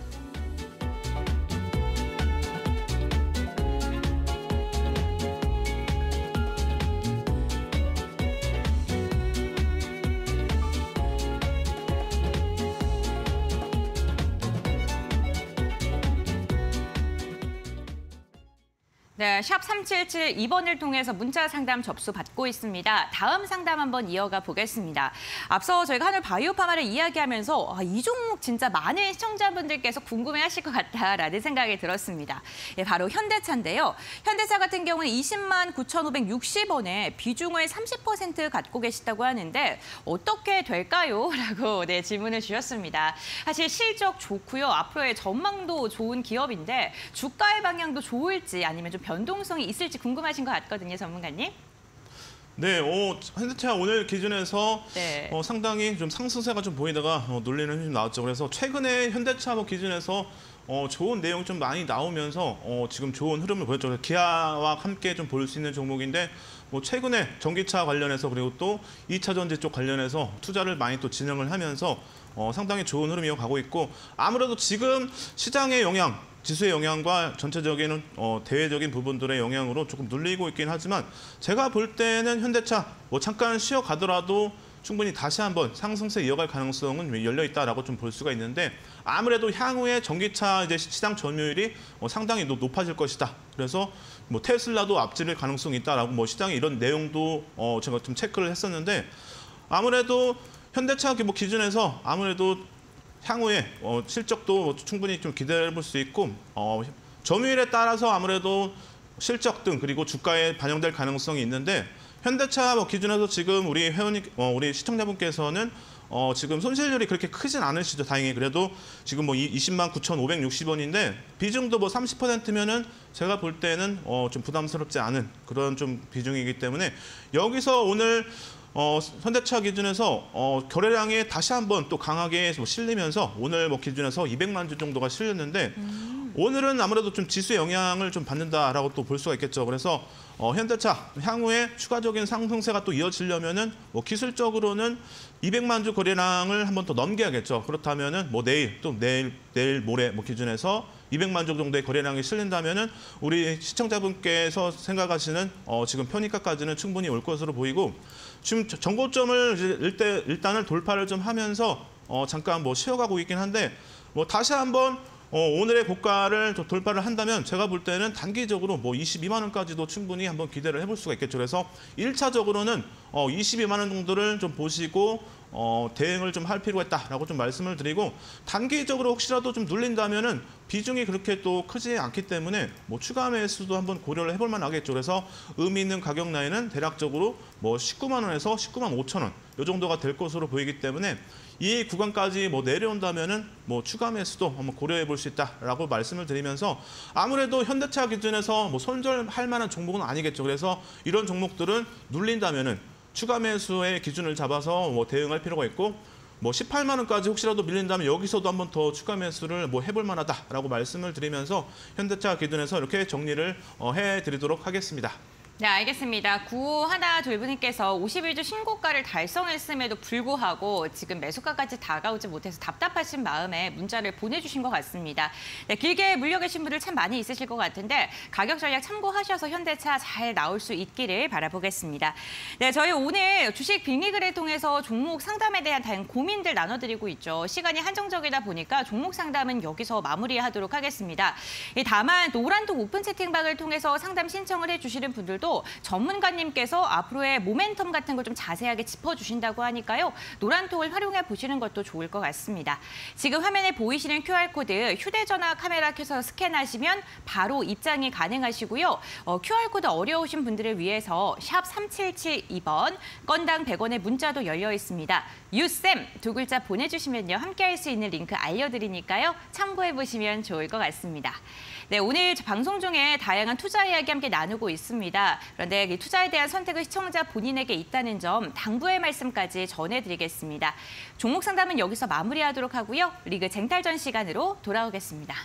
네, 샵 3772번을 통해서 문자 상담 접수 받고 있습니다. 다음 상담 한번 이어가 보겠습니다. 앞서 저희가 한올 바이오파마를 이야기하면서 이 종목 진짜 많은 시청자분들께서 궁금해하실 것 같다라는 생각이 들었습니다. 예, 바로 현대차인데요. 현대차 같은 경우는 20만 9,560원에 비중을 30% 갖고 계시다고 하는데 어떻게 될까요? 라고 질문을 주셨습니다. 사실 실적 좋고요. 앞으로의 전망도 좋은 기업인데 주가의 방향도 좋을지 아니면 좀 변동성이 있을지 궁금하신 것 같거든요, 전문가님. 네, 현대차 오늘 기준에서 네. 상당히 좀 상승세가 좀 보이다가 눌리는 흐름이 나왔죠. 그래서 최근에 현대차 기준에서 좋은 내용 좀 많이 나오면서 지금 좋은 흐름을 보였죠. 기아와 함께 좀 볼 수 있는 종목인데 최근에 전기차 관련해서 그리고 또 2차 전지 쪽 관련해서 투자를 많이 또 진행을 하면서 상당히 좋은 흐름이 가고 있고 아무래도 지금 시장의 영향 지수의 영향과 전체적인 대외적인 부분들의 영향으로 조금 눌리고 있긴 하지만 제가 볼 때는 현대차 잠깐 쉬어가더라도 충분히 다시 한번 상승세 이어갈 가능성은 열려 있다라고 좀 볼 수가 있는데 아무래도 향후에 전기차 시장 점유율이 상당히 높아질 것이다. 그래서 테슬라도 앞지를 가능성이 있다라고 시장에 이런 내용도 제가 좀 체크를 했었는데 아무래도 현대차 기준에서 아무래도 향후에 실적도 충분히 좀 기대해 볼 수 있고 점유율에 따라서 아무래도 실적 등 그리고 주가에 반영될 가능성이 있는데 현대차 기준에서 지금 우리 회원님, 우리 시청자분께서는 지금 손실률이 그렇게 크진 않으시죠. 다행히 그래도 지금 20만 9,560원인데 비중도 30%면은 제가 볼 때는 좀 부담스럽지 않은 그런 좀 비중이기 때문에 여기서 오늘 현대차 기준에서 거래량이 다시 한번 또 강하게 실리면서 오늘 기준에서 200만 주 정도가 실렸는데 오늘은 아무래도 좀 지수의 영향을 좀 받는다라고 또 볼 수가 있겠죠. 그래서 현대차 향후에 추가적인 상승세가 또 이어지려면은 기술적으로는 200만 주 거래량을 한번 더 넘겨야겠죠. 그렇다면은 내일 모레 기준에서 200만 주 정도의 거래량이 실린다면은 우리 시청자분께서 생각하시는 지금 편입가까지는 충분히 올 것으로 보이고 지금 정고점을 일단은 돌파를 좀 하면서 잠깐 쉬어가고 있긴 한데 다시 한번 오늘의 고가를 돌파를 한다면 제가 볼 때는 단기적으로 22만 원까지도 충분히 한번 기대를 해볼 수가 있겠죠. 그래서 1차적으로는 22만 원 정도를 좀 보시고 대응을 좀 할 필요가 있다라고 좀 말씀을 드리고 단기적으로 혹시라도 좀 눌린다면은 비중이 그렇게 또 크지 않기 때문에 추가 매수도 한번 고려를 해볼 만하겠죠. 그래서 의미 있는 가격 라인은 대략적으로 19만 원에서 19만 5천 원 이 정도가 될 것으로 보이기 때문에 이 구간까지 뭐 내려온다면은 뭐 추가 매수도 한번 고려해 볼 수 있다라고 말씀을 드리면서 아무래도 현대차 기준에서 뭐 손절할 만한 종목은 아니겠죠. 그래서 이런 종목들은 눌린다면은 추가 매수의 기준을 잡아서 뭐 대응할 필요가 있고 뭐 18만 원까지 혹시라도 밀린다면 여기서도 한번 더 추가 매수를 뭐 해볼 만하다라고 말씀을 드리면서 현대차 기준에서 이렇게 정리를 해드리도록 하겠습니다. 네, 알겠습니다. 9512분님께서 51주 신고가를 달성했음에도 불구하고 지금 매수가까지 다가오지 못해서 답답하신 마음에 문자를 보내주신 것 같습니다. 네, 길게 물려 계신 분들 참 많이 있으실 것 같은데 가격 전략 참고하셔서 현대차 잘 나올 수 있기를 바라보겠습니다. 네, 저희 오늘 주식 빅리그를 통해서 종목 상담에 대한 다양한 고민들 나눠드리고 있죠. 시간이 한정적이다 보니까 종목 상담은 여기서 마무리하도록 하겠습니다. 다만 노란톡 오픈 채팅방을 통해서 상담 신청을 해주시는 분들도 전문가님께서 앞으로의 모멘텀 같은 걸 좀 자세하게 짚어주신다고 하니까요. 노란톡을 활용해 보시는 것도 좋을 것 같습니다. 지금 화면에 보이시는 QR코드 휴대전화 카메라 켜서 스캔하시면 바로 입장이 가능하시고요. QR코드 어려우신 분들을 위해서 샵 3772번 건당 100원의 문자도 열려 있습니다. 유쌤 두 글자 보내주시면요. 함께할 수 있는 링크 알려드리니까요. 참고해 보시면 좋을 것 같습니다. 네, 오늘 방송 중에 다양한 투자 이야기 함께 나누고 있습니다. 그런데 이 투자에 대한 선택은 시청자 본인에게 있다는 점 당부의 말씀까지 전해드리겠습니다. 종목 상담은 여기서 마무리하도록 하고요. 리그 쟁탈전 시간으로 돌아오겠습니다.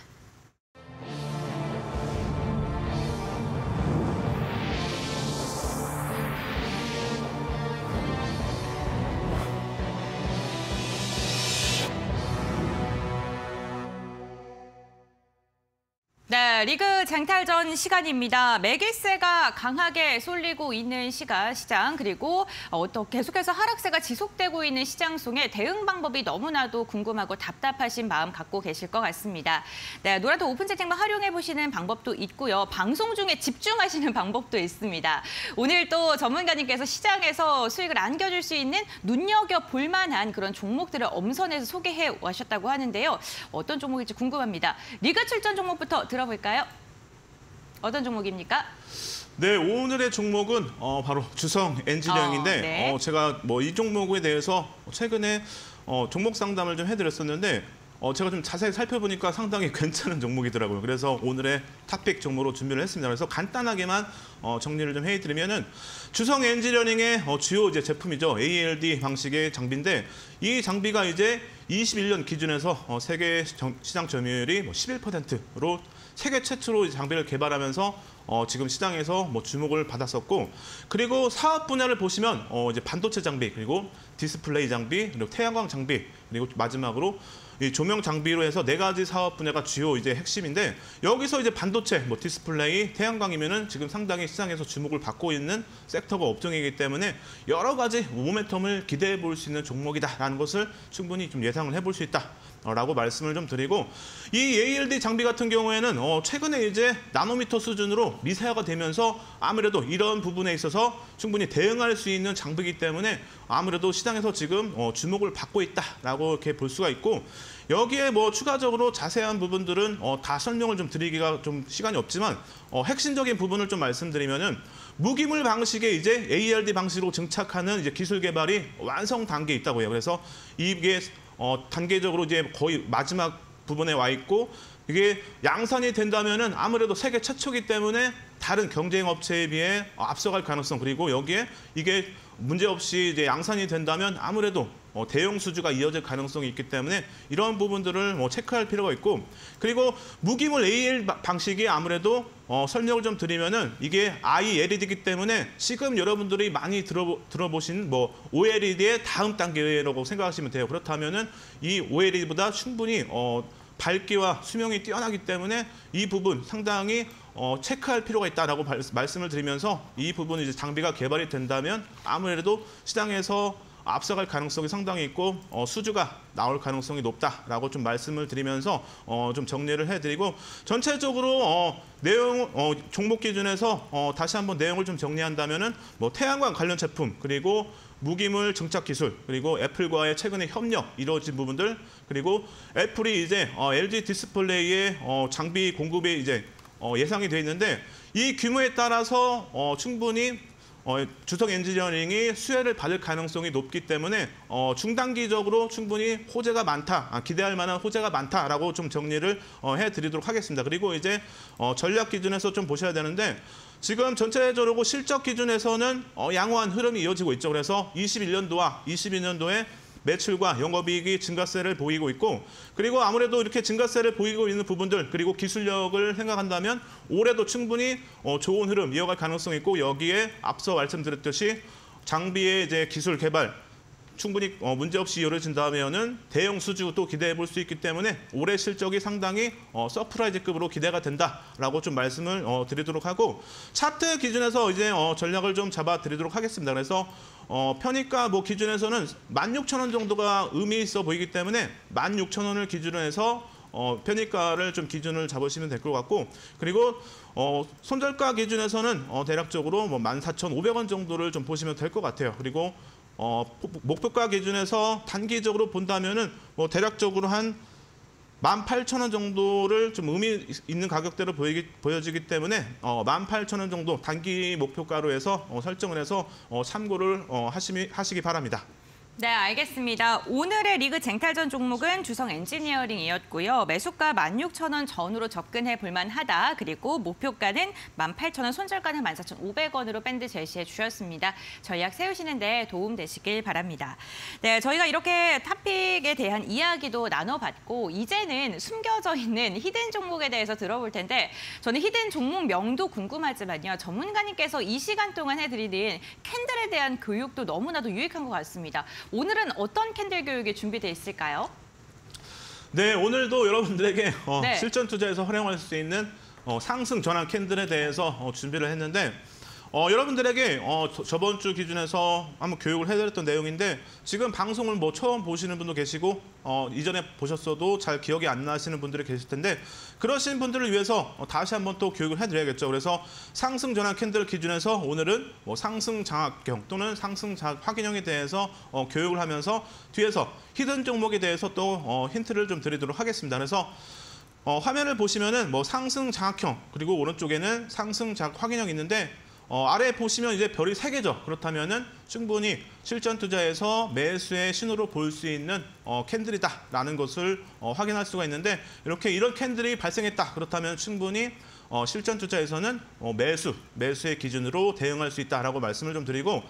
네, 리그 쟁탈전 시간입니다. 매기세가 강하게 쏠리고 있는 시장 그리고 또 계속해서 하락세가 지속되고 있는 시장 속에 대응 방법이 너무나도 궁금하고 답답하신 마음 갖고 계실 것 같습니다. 네, 노란톡 오픈 채팅방 활용해 보시는 방법도 있고요. 방송 중에 집중하시는 방법도 있습니다. 오늘 또 전문가님께서 시장에서 수익을 안겨줄 수 있는 눈여겨볼 만한 그런 종목들을 엄선해서 소개해 오셨다고 하는데요. 어떤 종목일지 궁금합니다. 리그 출전 종목부터 들어볼까요? 어떤 종목입니까? 네, 오늘의 종목은 바로 주성 엔지니어링인데 네. 제가 뭐 이 종목에 대해서 최근에 종목 상담을 좀 해드렸었는데 제가 좀 자세히 살펴보니까 상당히 괜찮은 종목이더라고요. 그래서 오늘의 탑픽 종목으로 준비를 했습니다. 그래서 간단하게만 정리를 좀 해드리면은 주성 엔지니어링의 주요 이제 제품이죠. ALD 방식의 장비인데 이 장비가 이제 21년 기준에서 세계 시장 점유율이 11%로 세계 최초로 장비를 개발하면서 지금 시장에서 주목을 받았었고, 그리고 사업 분야를 보시면 이제 반도체 장비, 그리고 디스플레이 장비, 그리고 태양광 장비, 그리고 마지막으로 이 조명 장비로 해서 4가지 사업 분야가 주요 이제 핵심인데, 여기서 이제 반도체, 디스플레이, 태양광이면은 지금 상당히 시장에서 주목을 받고 있는 섹터가 업종이기 때문에 여러 가지 모멘텀을 기대해 볼 수 있는 종목이다라는 것을 충분히 좀 예상을 해볼 수 있다. 라고 말씀을 좀 드리고, 이 ALD 장비 같은 경우에는 최근에 이제 나노미터 수준으로 미세화가 되면서 아무래도 이런 부분에 있어서 충분히 대응할 수 있는 장비이기 때문에 아무래도 시장에서 지금 주목을 받고 있다라고 이렇게 볼 수가 있고, 여기에 추가적으로 자세한 부분들은 다 설명을 좀 드리기가 좀 시간이 없지만 핵심적인 부분을 좀 말씀드리면은 무기물 방식의 이제 ALD 방식으로 증착하는 이제 기술 개발이 완성 단계에 있다고 해요. 그래서 이게 단계적으로 이제 거의 마지막 부분에 와 있고, 이게 양산이 된다면은 아무래도 세계 최초이기 때문에 다른 경쟁 업체에 비해 앞서갈 가능성, 그리고 여기에 이게 문제없이 이제 양산이 된다면 아무래도 대형 수주가 이어질 가능성이 있기 때문에 이런 부분들을 체크할 필요가 있고, 그리고 무기물 AL 방식이 아무래도 설명을 좀 드리면은 이게 ILED이기 때문에 지금 여러분들이 많이 들어보신 OLED의 다음 단계라고 생각하시면 돼요. 그렇다면은 이 OLED보다 충분히 밝기와 수명이 뛰어나기 때문에 이 부분 상당히 체크할 필요가 있다라고 말씀을 드리면서, 이 부분 이제 장비가 개발이 된다면 아무래도 시장에서 앞서갈 가능성이 상당히 있고 수주가 나올 가능성이 높다라고 좀 말씀을 드리면서 좀 정리를 해드리고, 전체적으로 내용 종목 기준에서 다시 한번 내용을 좀 정리한다면은 태양광 관련 제품, 그리고 무기물 증착 기술, 그리고 애플과의 최근에 협력 이루어진 부분들, 그리고 애플이 이제 LG 디스플레이의 장비 공급이 이제 예상이 돼 있는데 이 규모에 따라서 충분히 주성 엔지니어링이 수혜를 받을 가능성이 높기 때문에 중단기적으로 충분히 호재가 많다, 기대할 만한 호재가 많다라고 좀 정리를 해드리도록 하겠습니다. 그리고 이제 전략 기준에서 좀 보셔야 되는데 지금 전체적으로 실적 기준에서는 양호한 흐름이 이어지고 있죠. 그래서 21년도와 22년도에 매출과 영업이익이 증가세를 보이고 있고 그리고 아무래도 이렇게 증가세를 보이고 있는 부분들 그리고 기술력을 생각한다면 올해도 충분히 좋은 흐름 이어갈 가능성이 있고 여기에 앞서 말씀드렸듯이 장비의 이제 기술 개발 충분히 문제없이 이루어진다면은 대형 수주도 기대해 볼 수 있기 때문에 올해 실적이 상당히 서프라이즈급으로 기대가 된다라고 좀 말씀을 드리도록 하고 차트 기준에서 이제 전략을 좀 잡아 드리도록 하겠습니다. 그래서 편입가 기준에서는 16,000원 정도가 의미 있어 보이기 때문에 16,000원을 기준으로 해서 편입가를 좀 기준을 잡으시면 될 것 같고 그리고 손절가 기준에서는 대략적으로 14,500원 정도를 좀 보시면 될 것 같아요. 그리고 목표가 기준에서 단기적으로 본다면은 대략적으로 한 18,000원 정도를 좀 의미 있는 가격대로 보여지기 때문에 18,000원 정도 단기 목표가로 해서 설정을 해서 참고를 하시기 바랍니다. 네, 알겠습니다. 오늘의 리그 쟁탈전 종목은 주성 엔지니어링이었고요. 매수가 16,000원 전후로 접근해 볼만하다. 그리고 목표가는 18,000원, 손절가는 14,500원으로 밴드 제시해 주셨습니다. 전략 세우시는데 도움 되시길 바랍니다. 네, 저희가 이렇게 탑픽에 대한 이야기도 나눠봤고 이제는 숨겨져 있는 히든 종목에 대해서 들어볼 텐데 저는 히든 종목 명도 궁금하지만요. 전문가님께서 이 시간 동안 해드리는 캔들에 대한 교육도 너무나도 유익한 것 같습니다. 오늘은 어떤 캔들 교육이 준비되어 있을까요? 네, 오늘도 여러분들에게 네. 실전 투자에서 활용할 수 있는 상승 전환 캔들에 대해서 준비를 했는데 여러분들에게 저번 주 기준에서 한번 교육을 해드렸던 내용인데 지금 방송을 처음 보시는 분도 계시고 이전에 보셨어도 잘 기억이 안 나시는 분들이 계실 텐데 그러신 분들을 위해서 다시 한번 또 교육을 해드려야겠죠. 그래서 상승 전환 캔들 기준에서 오늘은 상승 장악형 또는 상승 장악 확인형에 대해서 교육을 하면서 뒤에서 히든 종목에 대해서 또 힌트를 좀 드리도록 하겠습니다. 그래서 화면을 보시면은 상승 장악형 그리고 오른쪽에는 상승 장악 확인형이 있는데 아래 보시면 이제 별이 3개죠. 그렇다면은 충분히 실전 투자에서 매수의 신호로 볼 수 있는 캔들이다라는 것을 확인할 수가 있는데 이런 캔들이 발생했다. 그렇다면 충분히 실전 투자에서는 매수의 기준으로 대응할 수 있다라고 말씀을 좀 드리고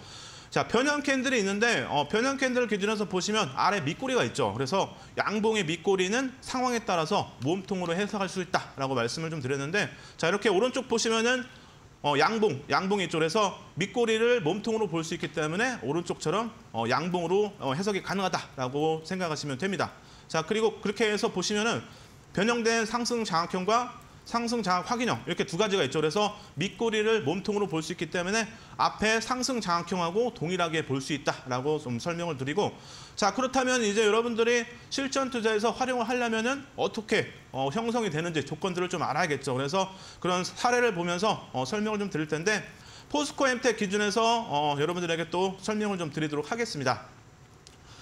자, 변형 캔들이 있는데 변형 캔들 기준에서 보시면 아래 밑꼬리가 있죠. 그래서 양봉의 밑꼬리는 상황에 따라서 몸통으로 해석할 수 있다라고 말씀을 좀 드렸는데 자, 이렇게 오른쪽 보시면은 양봉이 있죠. 그래서 밑꼬리를 몸통으로 볼 수 있기 때문에 오른쪽처럼 양봉으로 해석이 가능하다라고 생각하시면 됩니다. 자, 그리고 그렇게 해서 보시면은 변형된 상승 장악형과 상승 장악 확인형 이렇게 두 가지가 있죠. 그래서 밑꼬리를 몸통으로 볼 수 있기 때문에 앞에 상승 장악형하고 동일하게 볼 수 있다라고 좀 설명을 드리고 자, 그렇다면 이제 여러분들이 실전 투자에서 활용을 하려면은 어떻게 형성이 되는지 조건들을 좀 알아야겠죠. 그래서 그런 사례를 보면서 설명을 좀 드릴 텐데 포스코 엠텍 기준에서 여러분들에게 또 설명을 좀 드리도록 하겠습니다.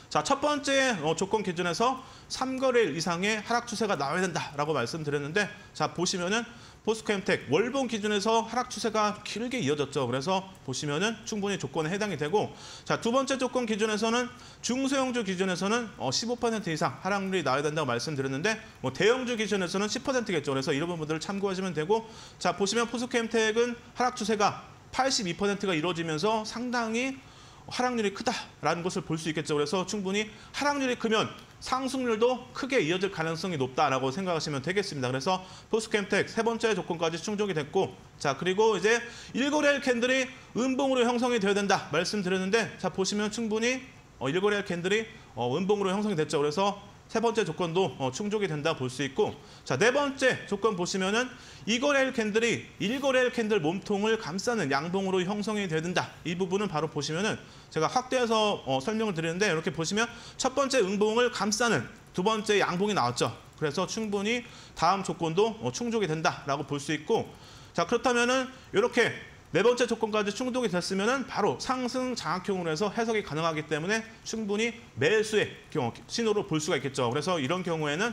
자, 첫 번째 조건 기준에서 3거래일 이상의 하락 추세가 나와야 된다라고 말씀드렸는데 자, 보시면은 포스코 엠텍 월봉 기준에서 하락 추세가 길게 이어졌죠. 그래서 보시면은 충분히 조건에 해당이 되고 자, 두 번째 조건 기준에서는 중소형주 기준에서는 15% 이상 하락률이 나와야 된다고 말씀드렸는데 대형주 기준에서는 10%겠죠. 그래서 이런 부분들을 참고하시면 되고 자, 보시면 포스코 엠텍은 하락 추세가 82%가 이루어지면서 상당히 하락률이 크다라는 것을 볼 수 있겠죠. 그래서 충분히 하락률이 크면 상승률도 크게 이어질 가능성이 높다라고 생각하시면 되겠습니다. 그래서 포스코 엠텍 세 번째 조건까지 충족이 됐고 자, 그리고 이제 1거래일 캔들이 음봉으로 형성이 되어야 된다 말씀드렸는데 자, 보시면 충분히 1거래일 캔들이 음봉으로 형성이 됐죠. 그래서 세 번째 조건도 충족이 된다 볼 수 있고 자, 네 번째 조건 보시면은 2거래일 캔들이 1거래일 캔들 몸통을 감싸는 양봉으로 형성이 되어야 된다. 이 부분은 바로 보시면은 제가 확대해서 설명을 드리는데 이렇게 보시면 첫 번째 음봉을 감싸는 두 번째 양봉이 나왔죠. 그래서 충분히 다음 조건도 충족이 된다라고 볼 수 있고 자, 그렇다면은 이렇게 네 번째 조건까지 충족이 됐으면 바로 상승 장악형으로 해서 해석이 가능하기 때문에 충분히 매수의 신호로 볼 수가 있겠죠. 그래서 이런 경우에는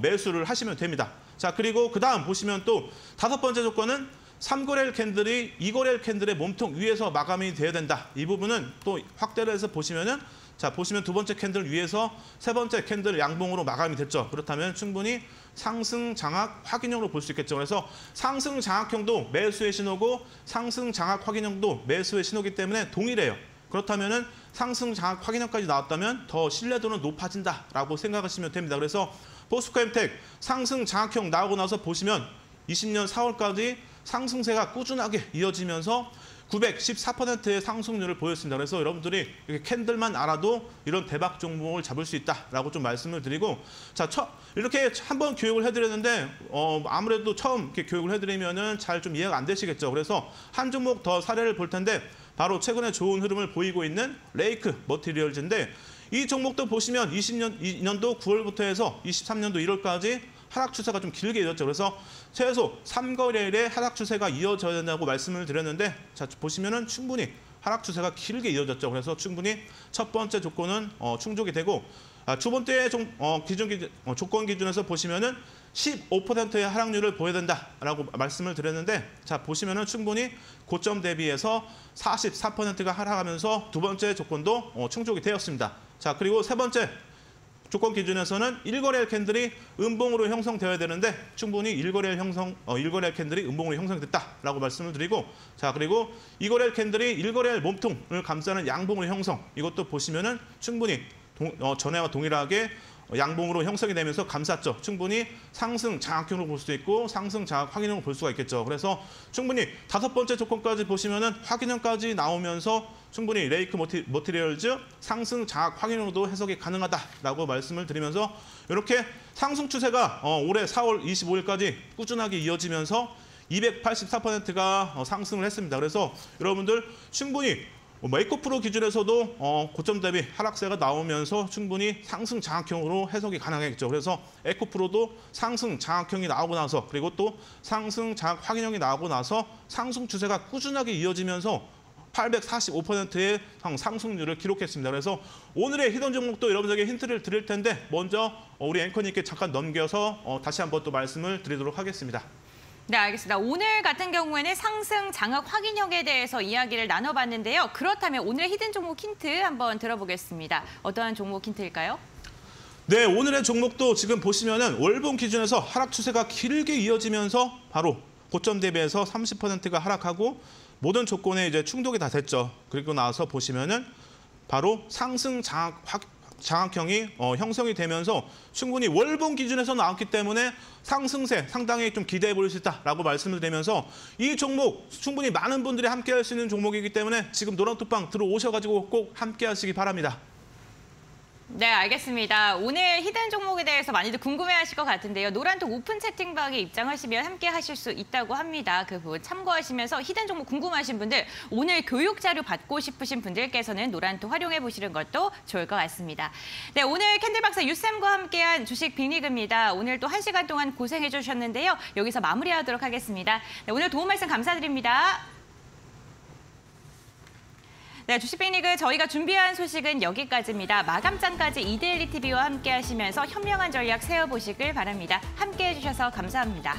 매수를 하시면 됩니다. 자, 그리고 그 다음 보시면 또 다섯 번째 조건은 3거래일 캔들이 2거래일 캔들의 몸통 위에서 마감이 돼야 된다. 이 부분은 또 확대를 해서 보시면은 자, 보시면 두 번째 캔들 위에서 세 번째 캔들 양봉으로 마감이 됐죠. 그렇다면 충분히 상승 장악 확인형으로 볼 수 있겠죠. 그래서 상승 장악형도 매수의 신호고 상승 장악 확인형도 매수의 신호이기 때문에 동일해요. 그렇다면은 상승 장악 확인형까지 나왔다면 더 신뢰도는 높아진다라고 생각하시면 됩니다. 그래서 포스코엠텍 상승 장악형 나오고 나서 보시면 20년 4월까지 상승세가 꾸준하게 이어지면서 914%의 상승률을 보였습니다. 그래서 여러분들이 이렇게 캔들만 알아도 이런 대박 종목을 잡을 수 있다라고 좀 말씀을 드리고, 자, 이렇게 한번 교육을 해드렸는데 아무래도 처음 이렇게 교육을 해드리면은 잘 좀 이해가 안 되시겠죠. 그래서 한 종목 더 사례를 볼 텐데 바로 최근에 좋은 흐름을 보이고 있는 레이크 머티리얼즈인데 이 종목도 보시면 22년도 9월부터 해서 23년도 1월까지 하락 추세가 좀 길게 이어졌죠. 그래서 최소 3거래일에 하락 추세가 이어져야 된다고 말씀을 드렸는데 자, 보시면은 충분히 하락 추세가 길게 이어졌죠. 그래서 충분히 첫 번째 조건은 충족이 되고 두 번째 조건 기준에서 보시면은 15%의 하락률을 보여야 된다라고 말씀을 드렸는데 자, 보시면은 충분히 고점 대비해서 44%가 하락하면서 두 번째 조건도 충족이 되었습니다. 자, 그리고 세 번째 조건 기준에서는 1거래일 캔들이 음봉으로 형성되어야 되는데 충분히 1거래일 캔들이 음봉으로 형성됐다라고 말씀을 드리고 자, 그리고 2거래일 캔들이 1거래일 몸통을 감싸는 양봉으로 형성. 이것도 보시면은 충분히 전에와 동일하게 양봉으로 형성이 되면서 감쌌죠. 충분히 상승 장악형으로 볼 수도 있고 상승 장악 확인형으로 볼 수가 있겠죠. 그래서 충분히 다섯 번째 조건까지 보시면은 확인형까지 나오면서 충분히 레이크 머티리얼즈 상승 장악 확인형으로도 해석이 가능하다라고 말씀을 드리면서 이렇게 상승 추세가 올해 4월 25일까지 꾸준하게 이어지면서 284%가 상승을 했습니다. 그래서 여러분들 충분히 에코프로 기준에서도 고점 대비 하락세가 나오면서 충분히 상승 장악형으로 해석이 가능하겠죠. 그래서 에코프로도 상승 장악형이 나오고 나서 그리고 또 상승 장악 확인형이 나오고 나서 상승 추세가 꾸준하게 이어지면서 845%의 상승률을 기록했습니다. 그래서 오늘의 히든 종목도 여러분들에게 힌트를 드릴 텐데 먼저 우리 앵커님께 잠깐 넘겨서 다시 한번 또 말씀을 드리도록 하겠습니다. 네, 알겠습니다. 오늘 같은 경우에는 상승 장악 확인형에 대해서 이야기를 나눠봤는데요. 그렇다면 오늘의 히든 종목 힌트 한번 들어보겠습니다. 어떠한 종목 힌트일까요? 네, 오늘의 종목도 지금 보시면은 월봉 기준에서 하락 추세가 길게 이어지면서 바로 고점 대비해서 30%가 하락하고 모든 조건에 이제 충족이 다 됐죠. 그리고 나서 보시면은 바로 상승 장악형이 형성이 되면서 충분히 월봉 기준에서 나왔기 때문에 상승세 상당히 좀 기대해 볼 수 있다라고 말씀을 드리면서 이 종목 충분히 많은 분들이 함께 할 수 있는 종목이기 때문에 지금 노란톡방 들어오셔가지고 꼭 함께 하시기 바랍니다. 네, 알겠습니다. 오늘 히든 종목에 대해서 많이들 궁금해하실 것 같은데요. 노란톡 오픈 채팅방에 입장하시면 함께 하실 수 있다고 합니다. 그 부분 참고하시면서 히든 종목 궁금하신 분들, 오늘 교육 자료 받고 싶으신 분들께서는 노란톡 활용해 보시는 것도 좋을 것 같습니다. 네, 오늘 캔들박사 유쌤과 함께한 주식 빅리그입니다. 오늘 또 1시간 동안 고생해 주셨는데요. 여기서 마무리하도록 하겠습니다. 네, 오늘 도움 말씀 감사드립니다. 네, 주식 빅리그 저희가 준비한 소식은 여기까지입니다. 마감장까지 이데일리 TV와 함께 하시면서 현명한 전략 세워보시길 바랍니다. 함께해 주셔서 감사합니다.